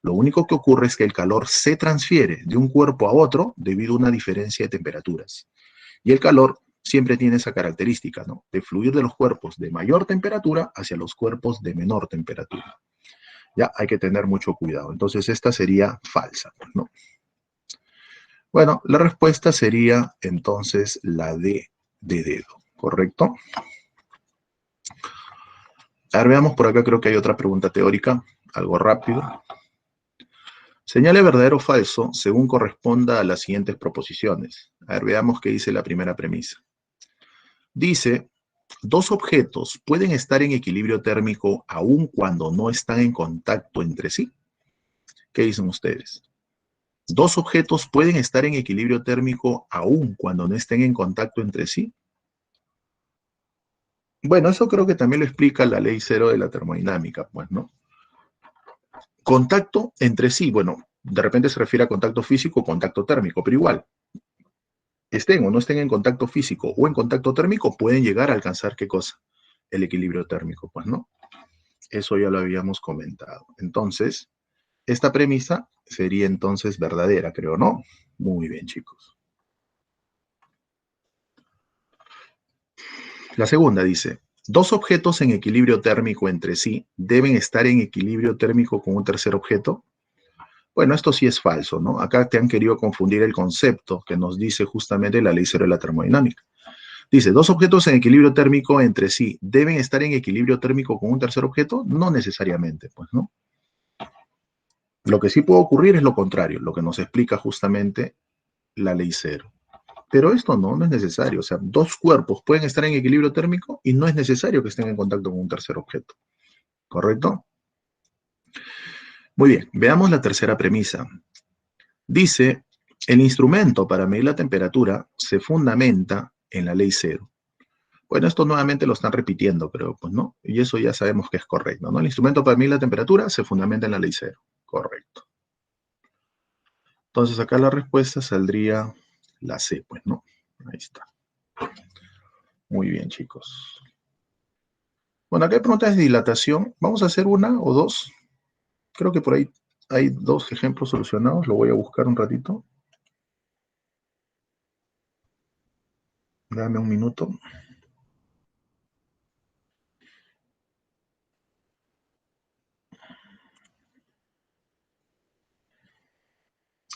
Lo único que ocurre es que el calor se transfiere de un cuerpo a otro debido a una diferencia de temperaturas. Y el calor siempre tiene esa característica, ¿no? De fluir de los cuerpos de mayor temperatura hacia los cuerpos de menor temperatura. Ya hay que tener mucho cuidado. Entonces esta sería falsa, ¿no? Bueno, la respuesta sería entonces la de dedo, ¿correcto? A ver, veamos por acá, creo que hay otra pregunta teórica, algo rápido. Señale verdadero o falso según corresponda a las siguientes proposiciones. A ver, veamos qué dice la primera premisa. Dice, dos objetos pueden estar en equilibrio térmico aun cuando no están en contacto entre sí. ¿Qué dicen ustedes? Dos objetos pueden estar en equilibrio térmico aun cuando no estén en contacto entre sí. Bueno, eso creo que también lo explica la ley cero de la termodinámica, pues, ¿no? Contacto entre sí, bueno, de repente se refiere a contacto físico o contacto térmico, pero igual, estén o no estén en contacto físico o en contacto térmico, pueden llegar a alcanzar, ¿qué cosa? El equilibrio térmico, pues, ¿no? Eso ya lo habíamos comentado. Entonces, esta premisa sería entonces verdadera, creo, ¿no? Muy bien, chicos. La segunda dice, dos objetos en equilibrio térmico entre sí deben estar en equilibrio térmico con un tercer objeto. Bueno, esto sí es falso, ¿no? Acá te han querido confundir el concepto que nos dice justamente la ley cero de la termodinámica. Dice, dos objetos en equilibrio térmico entre sí deben estar en equilibrio térmico con un tercer objeto. No necesariamente, pues, ¿no? Lo que sí puede ocurrir es lo contrario, lo que nos explica justamente la ley cero. Pero esto no es necesario. O sea, dos cuerpos pueden estar en equilibrio térmico y no es necesario que estén en contacto con un tercer objeto. ¿Correcto? Muy bien, veamos la tercera premisa. Dice, el instrumento para medir la temperatura se fundamenta en la ley cero. Bueno, esto nuevamente lo están repitiendo, creo, pues, ¿no? Y eso ya sabemos que es correcto, ¿no? El instrumento para medir la temperatura se fundamenta en la ley cero. Correcto. Entonces acá la respuesta saldría la C, pues, ¿no? Ahí está. Muy bien, chicos. Bueno, acá hay preguntas de dilatación. Vamos a hacer una o dos. Creo que por ahí hay dos ejemplos solucionados. Lo voy a buscar un ratito. Dame un minuto.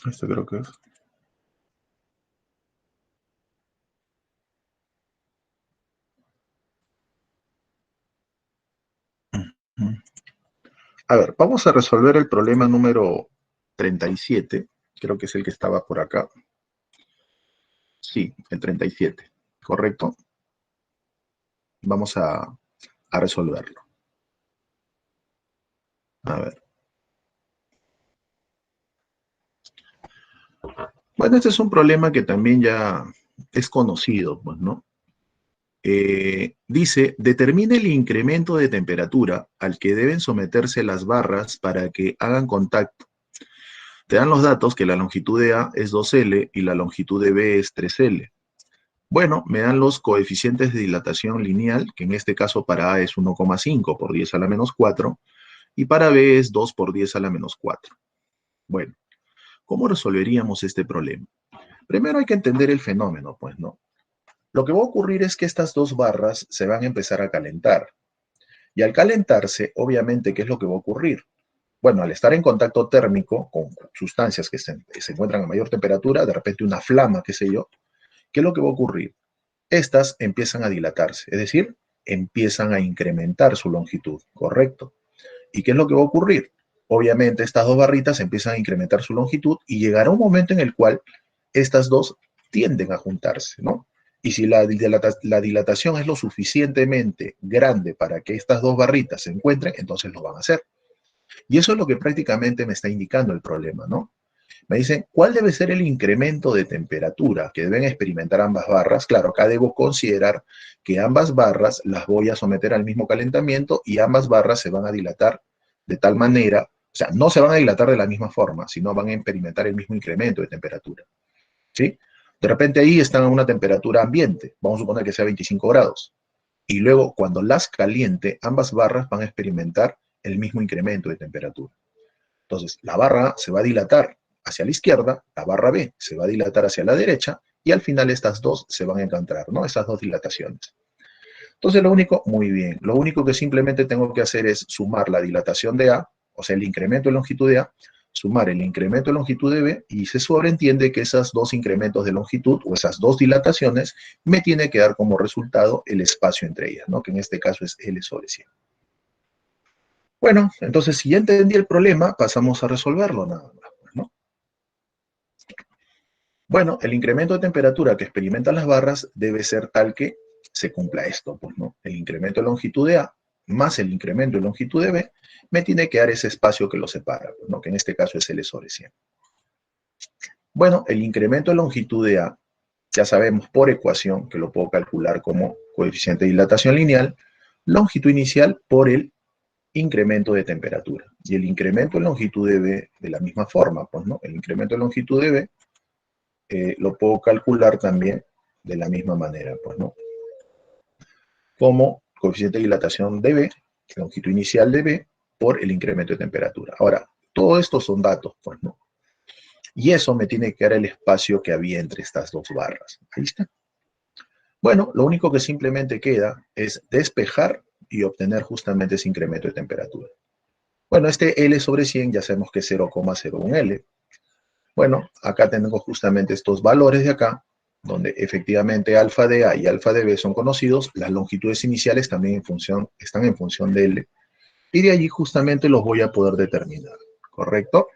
Este creo que es. A ver, vamos a resolver el problema número 37. Creo que es el que estaba por acá. Sí, el 37. ¿Correcto? Vamos a resolverlo. A ver. Bueno, este es un problema que también ya es conocido, pues, ¿no? Dice, determine el incremento de temperatura al que deben someterse las barras para que hagan contacto. Te dan los datos que la longitud de A es 2L y la longitud de B es 3L. Bueno, me dan los coeficientes de dilatación lineal, que en este caso para A es 1,5 por 10 a la menos 4, y para B es 2 por 10 a la menos 4. Bueno, ¿cómo resolveríamos este problema? Primero hay que entender el fenómeno, pues, ¿no? Lo que va a ocurrir es que estas dos barras se van a empezar a calentar. Y al calentarse, obviamente, ¿qué es lo que va a ocurrir? Bueno, al estar en contacto térmico con sustancias que se encuentran a mayor temperatura, de repente una flama, qué sé yo, ¿qué es lo que va a ocurrir? Estas empiezan a dilatarse, es decir, empiezan a incrementar su longitud, ¿correcto? ¿Y qué es lo que va a ocurrir? Obviamente estas dos barritas empiezan a incrementar su longitud y llegará un momento en el cual estas dos tienden a juntarse, ¿no? Y si la dilatación es lo suficientemente grande para que estas dos barritas se encuentren, entonces lo van a hacer. Y eso es lo que prácticamente me está indicando el problema, ¿no? Me dicen, ¿cuál debe ser el incremento de temperatura que deben experimentar ambas barras? Claro, acá debo considerar que ambas barras las voy a someter al mismo calentamiento y ambas barras se van a dilatar de tal manera, o sea, no se van a dilatar de la misma forma, sino van a experimentar el mismo incremento de temperatura, ¿sí? De repente ahí están a una temperatura ambiente, vamos a suponer que sea 25 grados, y luego cuando las caliente, ambas barras van a experimentar el mismo incremento de temperatura. Entonces, la barra A se va a dilatar hacia la izquierda, la barra B se va a dilatar hacia la derecha, y al final estas dos se van a encontrar, ¿no? Estas dos dilataciones. Entonces, muy bien, lo único que simplemente tengo que hacer es sumar la dilatación de A, o sea, el incremento de longitud de A, sumar el incremento de longitud de B, y se sobreentiende que esos dos incrementos de longitud, o esas dos dilataciones, me tiene que dar como resultado el espacio entre ellas, ¿no? Que en este caso es L sobre 100. Bueno, entonces si ya entendí el problema, pasamos a resolverlo nada más, ¿no? Bueno, el incremento de temperatura que experimentan las barras debe ser tal que se cumpla esto, pues, ¿no? El incremento de longitud de A más el incremento de longitud de B me tiene que dar ese espacio que lo separa, pues, ¿no? Que en este caso es L sobre 100. Bueno, el incremento de longitud de A, ya sabemos por ecuación que lo puedo calcular como coeficiente de dilatación lineal, longitud inicial por el incremento de temperatura. Y el incremento de longitud de B de la misma forma, pues, ¿no? El incremento de longitud de B lo puedo calcular también de la misma manera, pues, ¿no? Como coeficiente de dilatación de B, longitud inicial de B, por el incremento de temperatura. Ahora, todo esto son datos, pues, ¿no? Y eso me tiene que dar el espacio que había entre estas dos barras. Ahí está. Bueno, lo único que simplemente queda es despejar y obtener justamente ese incremento de temperatura. Bueno, este L sobre 100 ya sabemos que es 0,01 L. Bueno, acá tengo justamente estos valores de acá, donde efectivamente alfa de A y alfa de B son conocidos, las longitudes iniciales también están en función de L, y de allí justamente los voy a poder determinar, ¿correcto?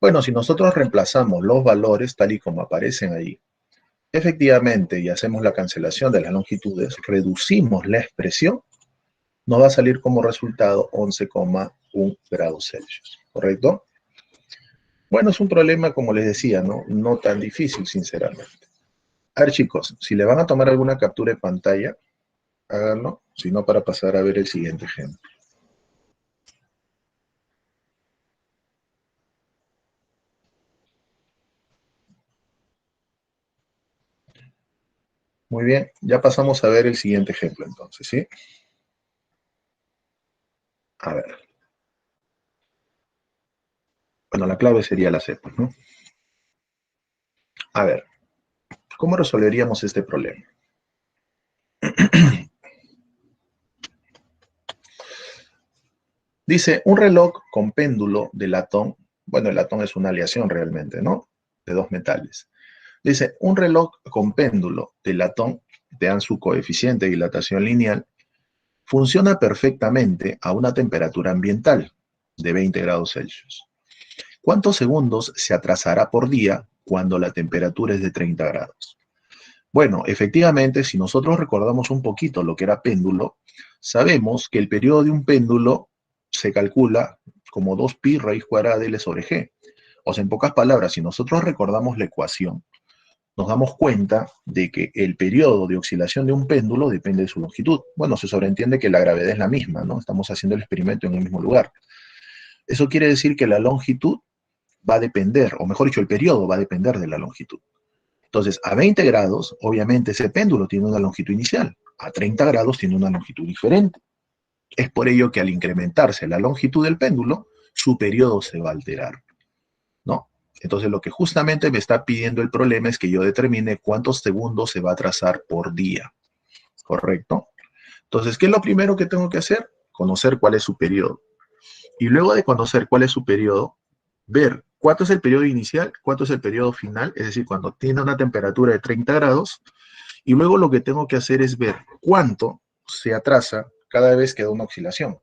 Bueno, si nosotros reemplazamos los valores tal y como aparecen ahí, efectivamente, y hacemos la cancelación de las longitudes, reducimos la expresión, nos va a salir como resultado 11,1 grados Celsius, ¿correcto? Bueno, es un problema, como les decía, no tan difícil, sinceramente. A ver, chicos, si le van a tomar alguna captura de pantalla, háganlo, si no, para pasar a ver el siguiente ejemplo. Muy bien, ya pasamos a ver el siguiente ejemplo, entonces, ¿sí? A ver. Bueno, la clave sería la C, pues, ¿no? A ver, ¿cómo resolveríamos este problema? Dice, un reloj con péndulo de latón, bueno, el latón es una aleación realmente, ¿no? De dos metales. Dice, un reloj con péndulo de latón, te dan su coeficiente de dilatación lineal, funciona perfectamente a una temperatura ambiental de 20 grados Celsius. ¿Cuántos segundos se atrasará por día cuando la temperatura es de 30 grados? Bueno, efectivamente, si nosotros recordamos un poquito lo que era péndulo, sabemos que el periodo de un péndulo se calcula como 2pi raíz cuadrada de L sobre G. O sea, en pocas palabras, si nosotros recordamos la ecuación, nos damos cuenta de que el periodo de oscilación de un péndulo depende de su longitud. Bueno, se sobreentiende que la gravedad es la misma, ¿no? Estamos haciendo el experimento en el mismo lugar. Eso quiere decir que la longitud va a depender, o mejor dicho, el periodo va a depender de la longitud. Entonces, a 20 grados, obviamente ese péndulo tiene una longitud inicial. A 30 grados tiene una longitud diferente. Es por ello que al incrementarse la longitud del péndulo, su periodo se va a alterar, ¿no? Entonces, lo que justamente me está pidiendo el problema es que yo determine cuántos segundos se va a trazar por día, ¿correcto? Entonces, ¿qué es lo primero que tengo que hacer? Conocer cuál es su periodo. Y luego de conocer cuál es su periodo, ver cuánto es el periodo inicial, cuánto es el periodo final, es decir, cuando tiene una temperatura de 30 grados, y luego lo que tengo que hacer es ver cuánto se atrasa cada vez que da una oscilación.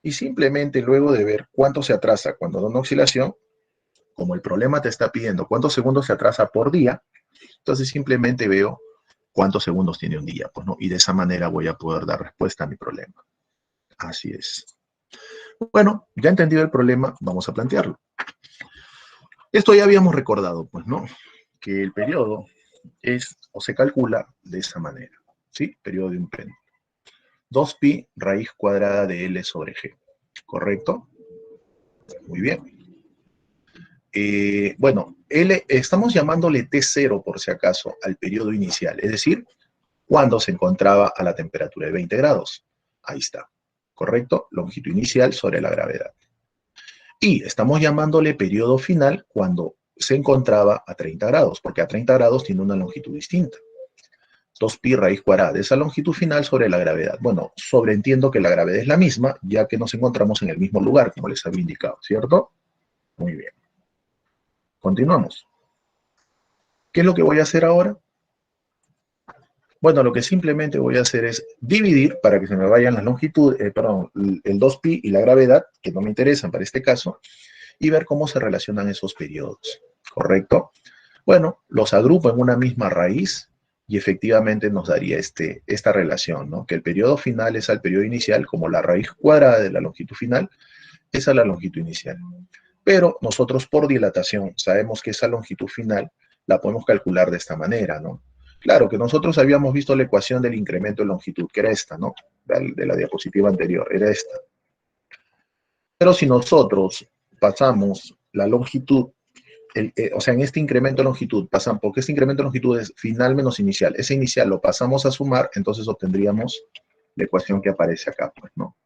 Y simplemente luego de ver cuánto se atrasa cuando da una oscilación, como el problema te está pidiendo cuántos segundos se atrasa por día, entonces simplemente veo cuántos segundos tiene un día, pues, ¿no? Y de esa manera voy a poder dar respuesta a mi problema. Así es. Bueno, ya entendido el problema, vamos a plantearlo. Esto ya habíamos recordado, pues, ¿no? Que el periodo es o se calcula de esa manera, ¿sí? Periodo de un péndulo. 2pi raíz cuadrada de L sobre G, ¿correcto? Muy bien. Bueno, L, estamos llamándole T0 por si acaso al periodo inicial, es decir, cuando se encontraba a la temperatura de 20 grados. Ahí está, ¿correcto? Longitud inicial sobre la gravedad. Y estamos llamándole periodo final cuando se encontraba a 30 grados, porque a 30 grados tiene una longitud distinta. 2pi raíz cuadrada de esa longitud final sobre la gravedad. Bueno, sobreentiendo que la gravedad es la misma, ya que nos encontramos en el mismo lugar, como les había indicado, ¿cierto? Muy bien. Continuamos. ¿Qué es lo que voy a hacer ahora? Bueno, lo que simplemente voy a hacer es dividir para que se me vayan las longitudes, perdón, el 2pi y la gravedad, que no me interesan para este caso, y ver cómo se relacionan esos periodos, ¿correcto? Bueno, los agrupo en una misma raíz y efectivamente nos daría esta relación, ¿no? Que el periodo final es al periodo inicial, como la raíz cuadrada de la longitud final es a la longitud inicial. Pero nosotros por dilatación sabemos que esa longitud final la podemos calcular de esta manera, ¿no? Claro que nosotros habíamos visto la ecuación del incremento de longitud, que era esta, ¿no? De la diapositiva anterior, era esta. Pero si nosotros pasamos la longitud, o sea, en este incremento de longitud, pasan, porque este incremento de longitud es final menos inicial, ese inicial lo pasamos a sumar, entonces obtendríamos la ecuación que aparece acá, pues, ¿no?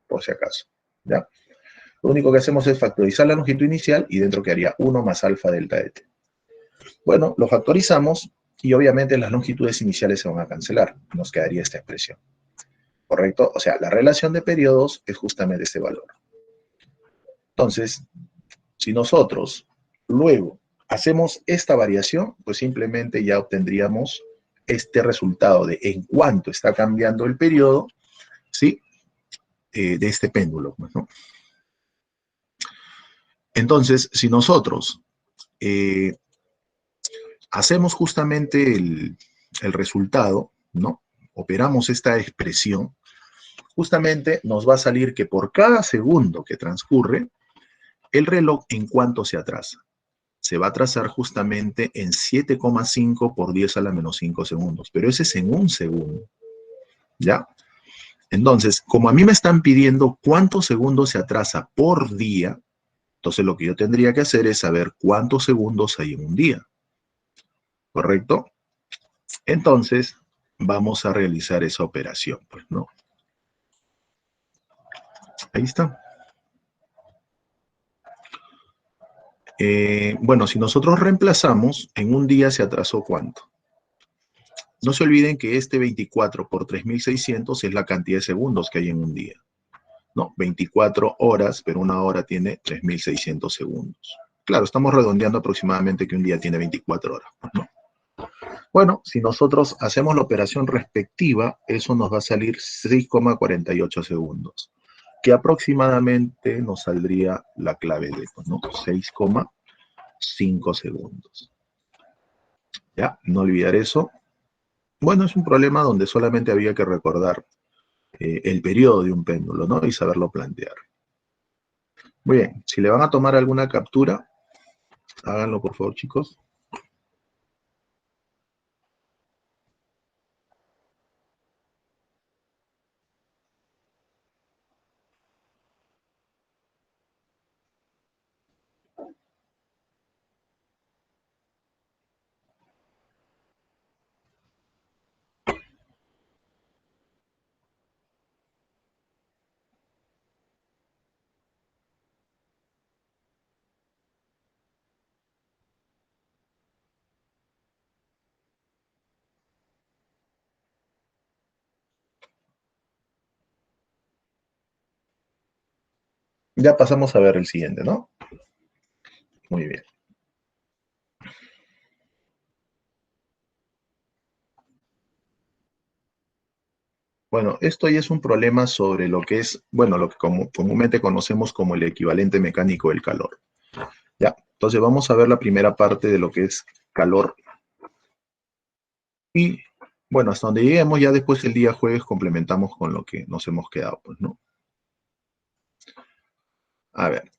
Por si acaso, ¿ya? Lo único que hacemos es factorizar la longitud inicial y dentro quedaría 1 más alfa delta de t. Bueno, lo factorizamos y obviamente las longitudes iniciales se van a cancelar. Nos quedaría esta expresión. ¿Correcto? O sea, la relación de periodos es justamente este valor. Entonces, si nosotros luego hacemos esta variación, pues simplemente ya obtendríamos este resultado de en cuánto está cambiando el periodo, ¿sí? De este péndulo, pues, ¿no? Entonces, si nosotros hacemos justamente el resultado, ¿no? Operamos esta expresión, justamente nos va a salir que por cada segundo que transcurre, el reloj en cuánto se atrasa. Se va a atrasar justamente en 7,5 por 10 a la menos 5 segundos, pero ese es en un segundo, ¿ya? Entonces, como a mí me están pidiendo cuántos segundos se atrasa por día, entonces lo que yo tendría que hacer es saber cuántos segundos hay en un día, ¿correcto? Entonces, vamos a realizar esa operación, pues, ¿no? Ahí está. Bueno, si nosotros reemplazamos, en un día se atrasó ¿cuánto? No se olviden que este 24 por 3600 es la cantidad de segundos que hay en un día. No, 24 horas, pero una hora tiene 3600 segundos. Claro, estamos redondeando aproximadamente que un día tiene 24 horas, ¿no? Bueno, si nosotros hacemos la operación respectiva, eso nos va a salir 6,48 segundos, que aproximadamente nos saldría la clave de, ¿no? 6,5 segundos. ¿Ya? No olvidar eso. Bueno, es un problema donde solamente había que recordar el periodo de un péndulo, ¿no? Y saberlo plantear. Muy bien, si le van a tomar alguna captura, háganlo por favor, chicos. Ya pasamos a ver el siguiente, ¿no? Muy bien. Bueno, esto ya es un problema sobre lo que es, bueno, lo que comúnmente conocemos como el equivalente mecánico del calor. Ya, entonces vamos a ver la primera parte de lo que es calor. Y bueno, hasta donde lleguemos, ya después el día jueves complementamos con lo que nos hemos quedado, pues, ¿no? A ver,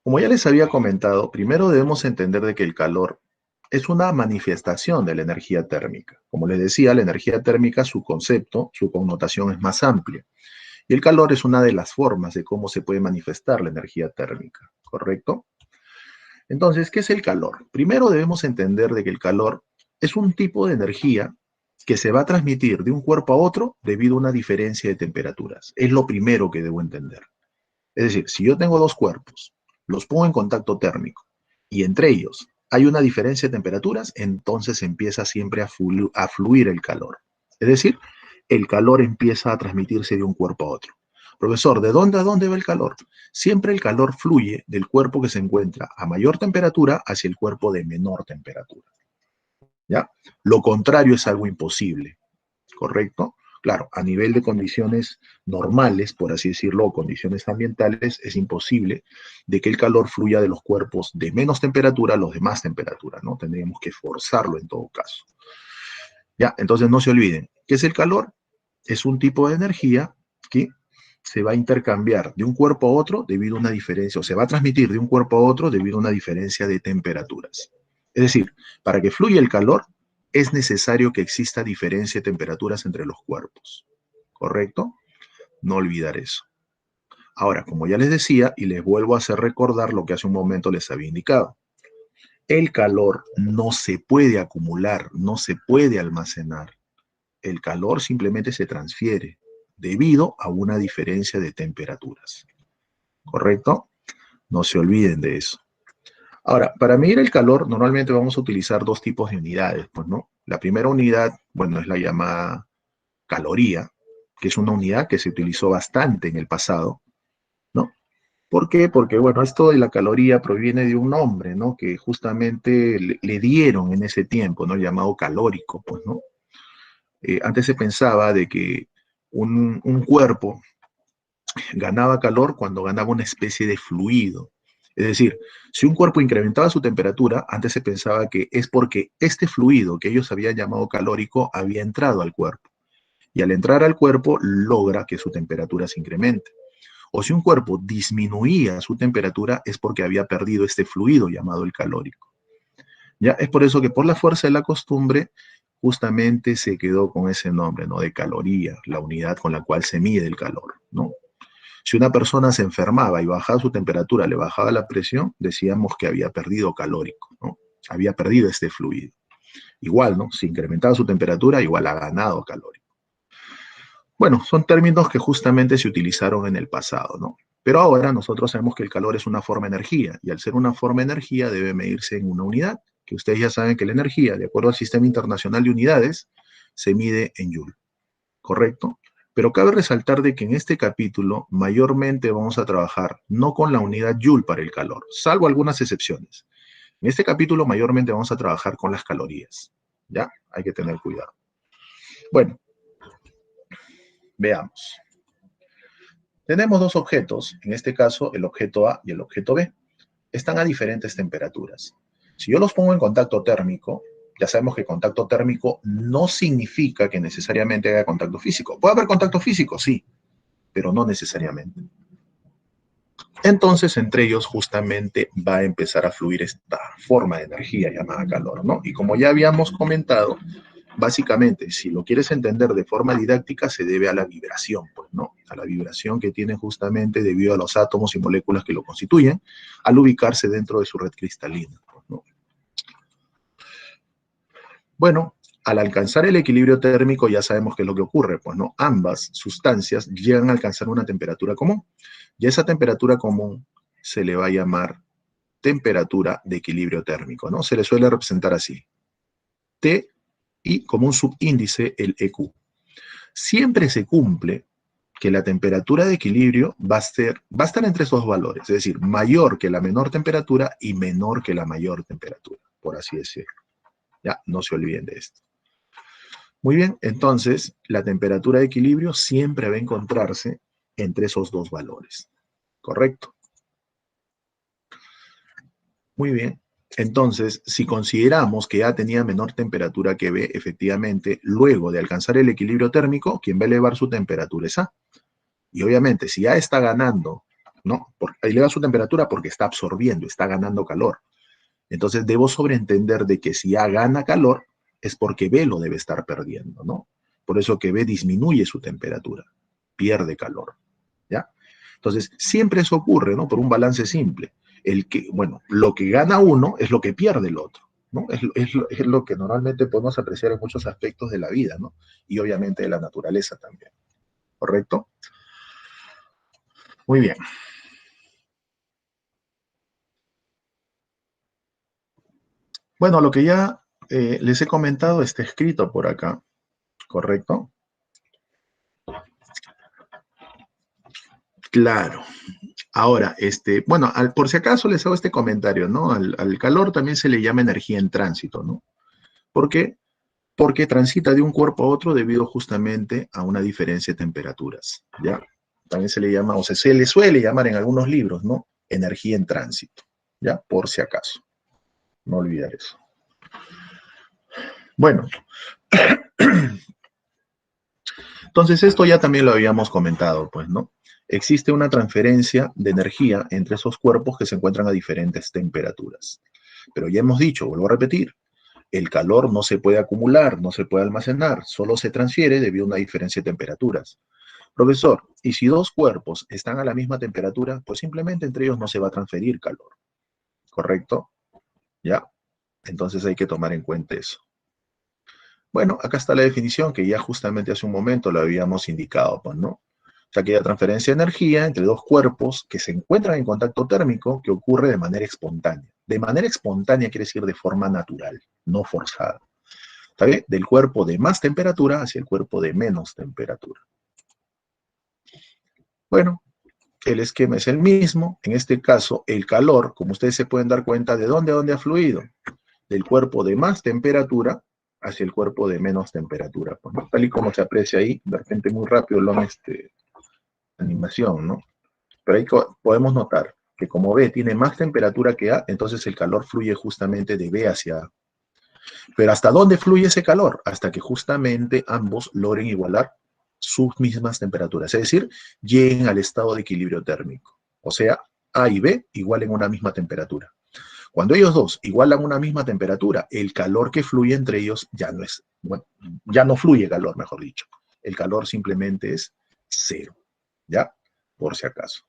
como ya les había comentado, primero debemos entender de que el calor es una manifestación de la energía térmica. Como les decía, la energía térmica, su concepto, su connotación es más amplia. Y el calor es una de las formas de cómo se puede manifestar la energía térmica, ¿correcto? Entonces, ¿qué es el calor? Primero debemos entender de que el calor es un tipo de energía que se va a transmitir de un cuerpo a otro debido a una diferencia de temperaturas. Es lo primero que debo entender. Es decir, si yo tengo dos cuerpos, los pongo en contacto térmico y entre ellos hay una diferencia de temperaturas, entonces empieza siempre a fluir el calor. Es decir, el calor empieza a transmitirse de un cuerpo a otro. Profesor, ¿de dónde a dónde va el calor? Siempre el calor fluye del cuerpo que se encuentra a mayor temperatura hacia el cuerpo de menor temperatura. ¿Ya? Lo contrario es algo imposible. ¿Correcto? Claro, a nivel de condiciones normales, por así decirlo, condiciones ambientales, es imposible de que el calor fluya de los cuerpos de menos temperatura a los de más temperatura, ¿no? Tendríamos que forzarlo en todo caso. Ya, entonces no se olviden, ¿qué es el calor? Es un tipo de energía que se va a intercambiar de un cuerpo a otro debido a una diferencia, o se va a transmitir de un cuerpo a otro debido a una diferencia de temperaturas. Es decir, para que fluya el calor, es necesario que exista diferencia de temperaturas entre los cuerpos. ¿Correcto? No olvidar eso. Ahora, como ya les decía, y les vuelvo a hacer recordar lo que hace un momento les había indicado, el calor no se puede acumular, no se puede almacenar. El calor simplemente se transfiere debido a una diferencia de temperaturas. ¿Correcto? No se olviden de eso. Ahora, para medir el calor, normalmente vamos a utilizar dos tipos de unidades, pues, ¿no? La primera unidad, bueno, es la llamada caloría, que es una unidad que se utilizó bastante en el pasado, ¿no? ¿Por qué? Porque, bueno, esto de la caloría proviene de un nombre, ¿no? Que justamente le dieron en ese tiempo, ¿no? Llamado calórico, pues, ¿no? Antes se pensaba de que un cuerpo ganaba calor cuando ganaba una especie de fluido. Es decir, si un cuerpo incrementaba su temperatura, antes se pensaba que es porque este fluido que ellos habían llamado calórico había entrado al cuerpo. Y al entrar al cuerpo logra que su temperatura se incremente. O si un cuerpo disminuía su temperatura es porque había perdido este fluido llamado el calórico. Ya es por eso que por la fuerza de la costumbre justamente se quedó con ese nombre, ¿no? De caloría, la unidad con la cual se mide el calor, ¿no? Si una persona se enfermaba y bajaba su temperatura, le bajaba la presión, decíamos que había perdido calórico, ¿no? Había perdido este fluido. Igual, ¿no? Si incrementaba su temperatura, igual ha ganado calórico. Bueno, son términos que justamente se utilizaron en el pasado, ¿no? Pero ahora nosotros sabemos que el calor es una forma de energía y al ser una forma de energía debe medirse en una unidad, que ustedes ya saben que la energía, de acuerdo al Sistema Internacional de Unidades, se mide en Joule, ¿correcto? Pero cabe resaltar de que en este capítulo mayormente vamos a trabajar no con la unidad Joule para el calor, salvo algunas excepciones. En este capítulo mayormente vamos a trabajar con las calorías, ¿ya? Hay que tener cuidado. Bueno, veamos. Tenemos dos objetos, en este caso el objeto A y el objeto B. Están a diferentes temperaturas. Si yo los pongo en contacto térmico, ya sabemos que contacto térmico no significa que necesariamente haya contacto físico. ¿Puede haber contacto físico? Sí, pero no necesariamente. Entonces, entre ellos justamente va a empezar a fluir esta forma de energía llamada calor, ¿no? Y como ya habíamos comentado, básicamente, si lo quieres entender de forma didáctica, se debe a la vibración, pues, ¿no? A la vibración que tiene justamente debido a los átomos y moléculas que lo constituyen al ubicarse dentro de su red cristalina, pues, ¿no? Bueno, al alcanzar el equilibrio térmico ya sabemos qué es lo que ocurre, pues, ¿no? Ambas sustancias llegan a alcanzar una temperatura común. Y a esa temperatura común se le va a llamar temperatura de equilibrio térmico, ¿no? Se le suele representar así. T y como un subíndice el EQ. Siempre se cumple que la temperatura de equilibrio va a estar entre esos valores, es decir, mayor que la menor temperatura y menor que la mayor temperatura, por así decirlo. Ya, no se olviden de esto. Muy bien, entonces, la temperatura de equilibrio siempre va a encontrarse entre esos dos valores, ¿correcto? Muy bien. Entonces, si consideramos que A tenía menor temperatura que B, efectivamente, luego de alcanzar el equilibrio térmico, quien va a elevar su temperatura es A. Y obviamente, si A está ganando, ¿no? Eleva su temperatura porque está absorbiendo, está ganando calor. Entonces, debo sobreentender de que si A gana calor, es porque B lo debe estar perdiendo, ¿no? Por eso que B disminuye su temperatura, pierde calor, ¿ya? Entonces, siempre eso ocurre, ¿no? Por un balance simple. Bueno, lo que gana uno es lo que pierde el otro, ¿no? Es lo que normalmente podemos apreciar en muchos aspectos de la vida, ¿no? Y obviamente de la naturaleza también, ¿correcto? Muy bien. Bueno, lo que ya les he comentado está escrito por acá, ¿correcto? Claro. Ahora, bueno, por si acaso les hago este comentario, ¿no? Al calor también se le llama energía en tránsito, ¿no? ¿Por qué? Porque transita de un cuerpo a otro debido justamente a una diferencia de temperaturas, ¿ya? También se le llama, o sea, se le suele llamar en algunos libros, ¿no? Energía en tránsito, ¿ya? Por si acaso. No olvidar eso. Bueno, entonces esto ya también lo habíamos comentado, pues, ¿no? Existe una transferencia de energía entre esos cuerpos que se encuentran a diferentes temperaturas. Pero ya hemos dicho, vuelvo a repetir, el calor no se puede acumular, no se puede almacenar, solo se transfiere debido a una diferencia de temperaturas. Profesor, ¿y si dos cuerpos están a la misma temperatura? Pues simplemente entre ellos no se va a transferir calor, ¿correcto? ¿Ya? Entonces hay que tomar en cuenta eso. Bueno, acá está la definición que ya justamente hace un momento lo habíamos indicado, pues, ¿no? O sea, que hay transferencia de energía entre dos cuerpos que se encuentran en contacto térmico que ocurre de manera espontánea. De manera espontánea quiere decir de forma natural, no forzada. ¿Está bien? Del cuerpo de más temperatura hacia el cuerpo de menos temperatura. Bueno, el esquema es el mismo. En este caso, el calor, como ustedes se pueden dar cuenta, ¿de dónde ha fluido? Del cuerpo de más temperatura hacia el cuerpo de menos temperatura. Pues, ¿no? Tal y como se aprecia ahí, de repente muy rápido lo han animación, ¿no? Pero ahí podemos notar que como B tiene más temperatura que A, entonces el calor fluye justamente de B hacia A. Pero ¿hasta dónde fluye ese calor? Hasta que justamente ambos logren igualar sus mismas temperaturas, es decir, lleguen al estado de equilibrio térmico. O sea, A y B igualen una misma temperatura. Cuando ellos dos igualan una misma temperatura, el calor que fluye entre ellos ya no es, bueno, ya no fluye calor, mejor dicho. El calor simplemente es cero, ¿ya? Por si acaso.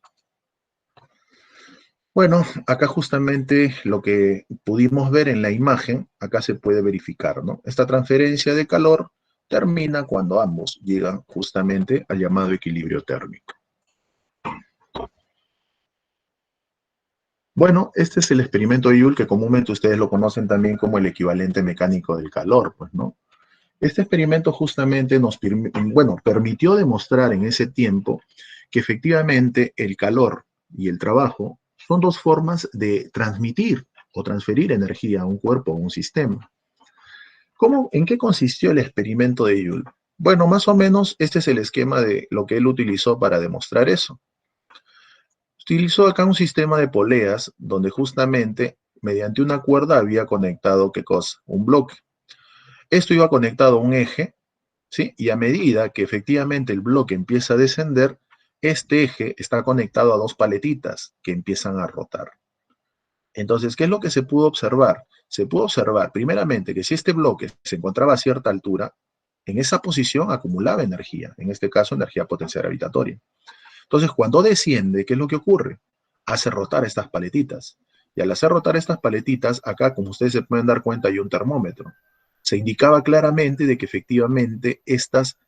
Bueno, acá justamente lo que pudimos ver en la imagen, acá se puede verificar, ¿no? Esta transferencia de calor termina cuando ambos llegan justamente al llamado equilibrio térmico. Bueno, este es el experimento de Joule, que comúnmente ustedes lo conocen también como el equivalente mecánico del calor, pues, ¿no? Este experimento justamente permitió demostrar en ese tiempo que efectivamente el calor y el trabajo son dos formas de transmitir o transferir energía a un cuerpo o a un sistema. ¿En qué consistió el experimento de Joule? Bueno, más o menos este es el esquema de lo que él utilizó para demostrar eso. Utilizó acá un sistema de poleas donde justamente mediante una cuerda había conectado, ¿qué cosa? Un bloque. Esto iba conectado a un eje, ¿sí? Y a medida que efectivamente el bloque empieza a descender, este eje está conectado a dos paletitas que empiezan a rotar. Entonces, ¿qué es lo que se pudo observar? Se pudo observar, primeramente, que si este bloque se encontraba a cierta altura, en esa posición acumulaba energía, en este caso energía potencial gravitatoria. Entonces, cuando desciende, ¿qué es lo que ocurre? Hace rotar estas paletitas. Y al hacer rotar estas paletitas, acá, como ustedes se pueden dar cuenta, hay un termómetro. Se indicaba claramente de que efectivamente estas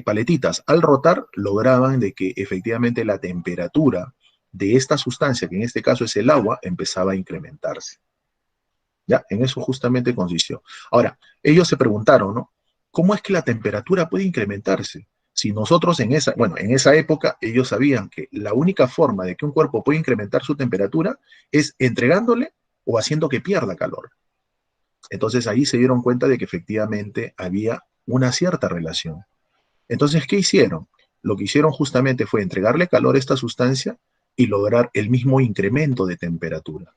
paletitas, al rotar, lograban de que efectivamente la temperatura de esta sustancia, que en este caso es el agua, empezaba a incrementarse. ¿Ya? En eso justamente consistió. Ahora, ellos se preguntaron, ¿no? ¿Cómo es que la temperatura puede incrementarse? si nosotros en esa época ellos sabían que la única forma de que un cuerpo puede incrementar su temperatura es entregándole o haciendo que pierda calor. Entonces ahí se dieron cuenta de que efectivamente había una cierta relación. Entonces, ¿qué hicieron? Lo que hicieron justamente fue entregarle calor a esta sustancia y lograr el mismo incremento de temperatura.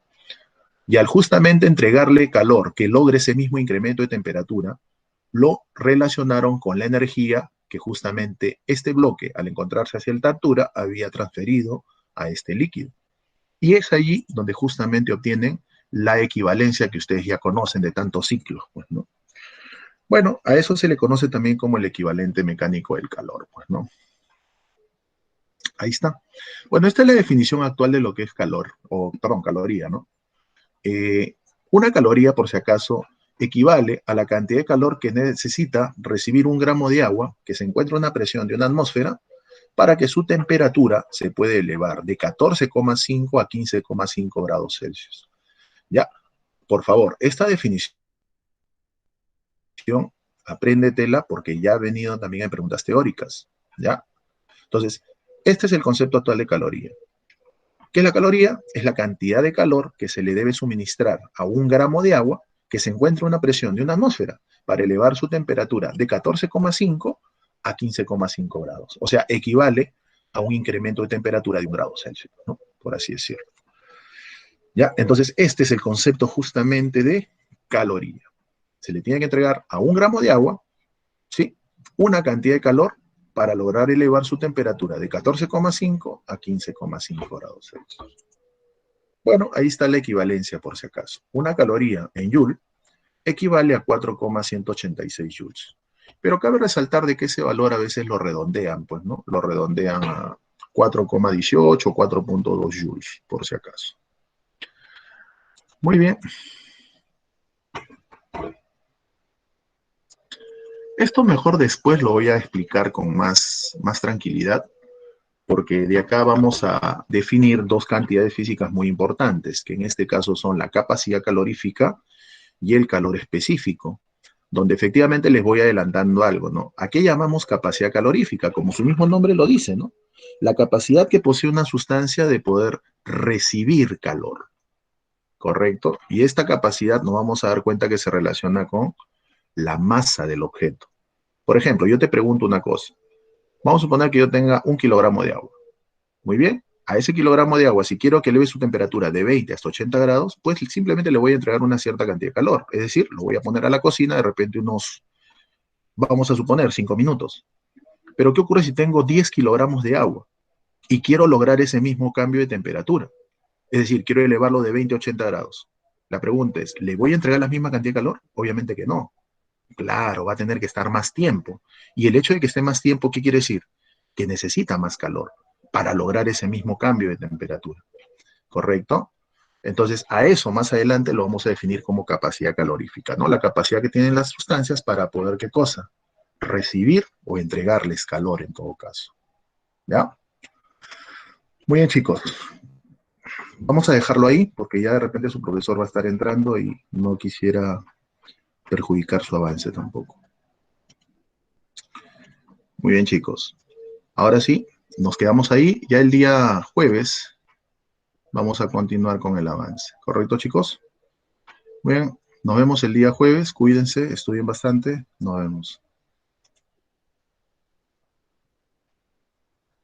Y al justamente entregarle calor que logre ese mismo incremento de temperatura, lo relacionaron con la energía que justamente este bloque, al encontrarse a cierta altura, había transferido a este líquido. Y es allí donde justamente obtienen la equivalencia que ustedes ya conocen de tantos ciclos, pues, ¿no? Bueno, a eso se le conoce también como el equivalente mecánico del calor, pues, ¿no? Ahí está. Bueno, esta es la definición actual de lo que es calor, o, perdón, caloría, ¿no? Eh, una caloría, por si acaso, equivale a la cantidad de calor que necesita recibir un gramo de agua que se encuentra a una presión de una atmósfera para que su temperatura se pueda elevar de 14,5 a 15,5 grados Celsius. Ya, por favor, esta definición, apréndetela porque ya ha venido también en preguntas teóricas, ¿ya? Entonces, este es el concepto actual de caloría. ¿Qué es la caloría? Es la cantidad de calor que se le debe suministrar a un gramo de agua que se encuentra a una presión de una atmósfera para elevar su temperatura de 14,5 a 15,5 grados. O sea, equivale a un incremento de temperatura de 1 grado Celsius, ¿no? Por así decirlo. ¿Ya? Entonces, este es el concepto justamente de caloría. Se le tiene que entregar a un gramo de agua, ¿sí? Una cantidad de calor para lograr elevar su temperatura de 14,5 a 15,5 grados Celsius. Bueno, ahí está la equivalencia por si acaso. Una caloría en Joule equivale a 4,186 joules. Pero cabe resaltar de que ese valor a veces lo redondean, pues, ¿no? Lo redondean a 4,18 o 4,2 joules, por si acaso. Muy bien. Esto mejor después lo voy a explicar con más tranquilidad, porque de acá vamos a definir dos cantidades físicas muy importantes, que en este caso son la capacidad calorífica y el calor específico, donde efectivamente les voy adelantando algo, ¿no? ¿A qué llamamos capacidad calorífica? Como su mismo nombre lo dice, ¿no? La capacidad que posee una sustancia de poder recibir calor, ¿correcto? Y esta capacidad nos vamos a dar cuenta que se relaciona con la masa del objeto. Por ejemplo, yo te pregunto una cosa. Vamos a suponer que yo tenga 1 kilogramo de agua. Muy bien. A ese kilogramo de agua, si quiero que eleve su temperatura de 20 hasta 80 grados, pues simplemente le voy a entregar una cierta cantidad de calor. Es decir, lo voy a poner a la cocina de repente unos, vamos a suponer, 5 minutos. Pero ¿qué ocurre si tengo 10 kilogramos de agua y quiero lograr ese mismo cambio de temperatura? Es decir, quiero elevarlo de 20 a 80 grados. La pregunta es, ¿le voy a entregar la misma cantidad de calor? Obviamente que no. Claro, va a tener que estar más tiempo. Y el hecho de que esté más tiempo, ¿qué quiere decir? Que necesita más calor para lograr ese mismo cambio de temperatura. ¿Correcto? Entonces, a eso más adelante lo vamos a definir como capacidad calorífica, ¿no? La capacidad que tienen las sustancias para poder, ¿qué cosa? Recibir o entregarles calor en todo caso. ¿Ya? Muy bien, chicos. Vamos a dejarlo ahí porque ya de repente su profesor va a estar entrando y no quisiera perjudicar su avance tampoco. Muy bien, chicos. Ahora sí, nos quedamos ahí. Ya el día jueves vamos a continuar con el avance. ¿Correcto, chicos? Muy bien, nos vemos el día jueves. Cuídense, estudien bastante. Nos vemos.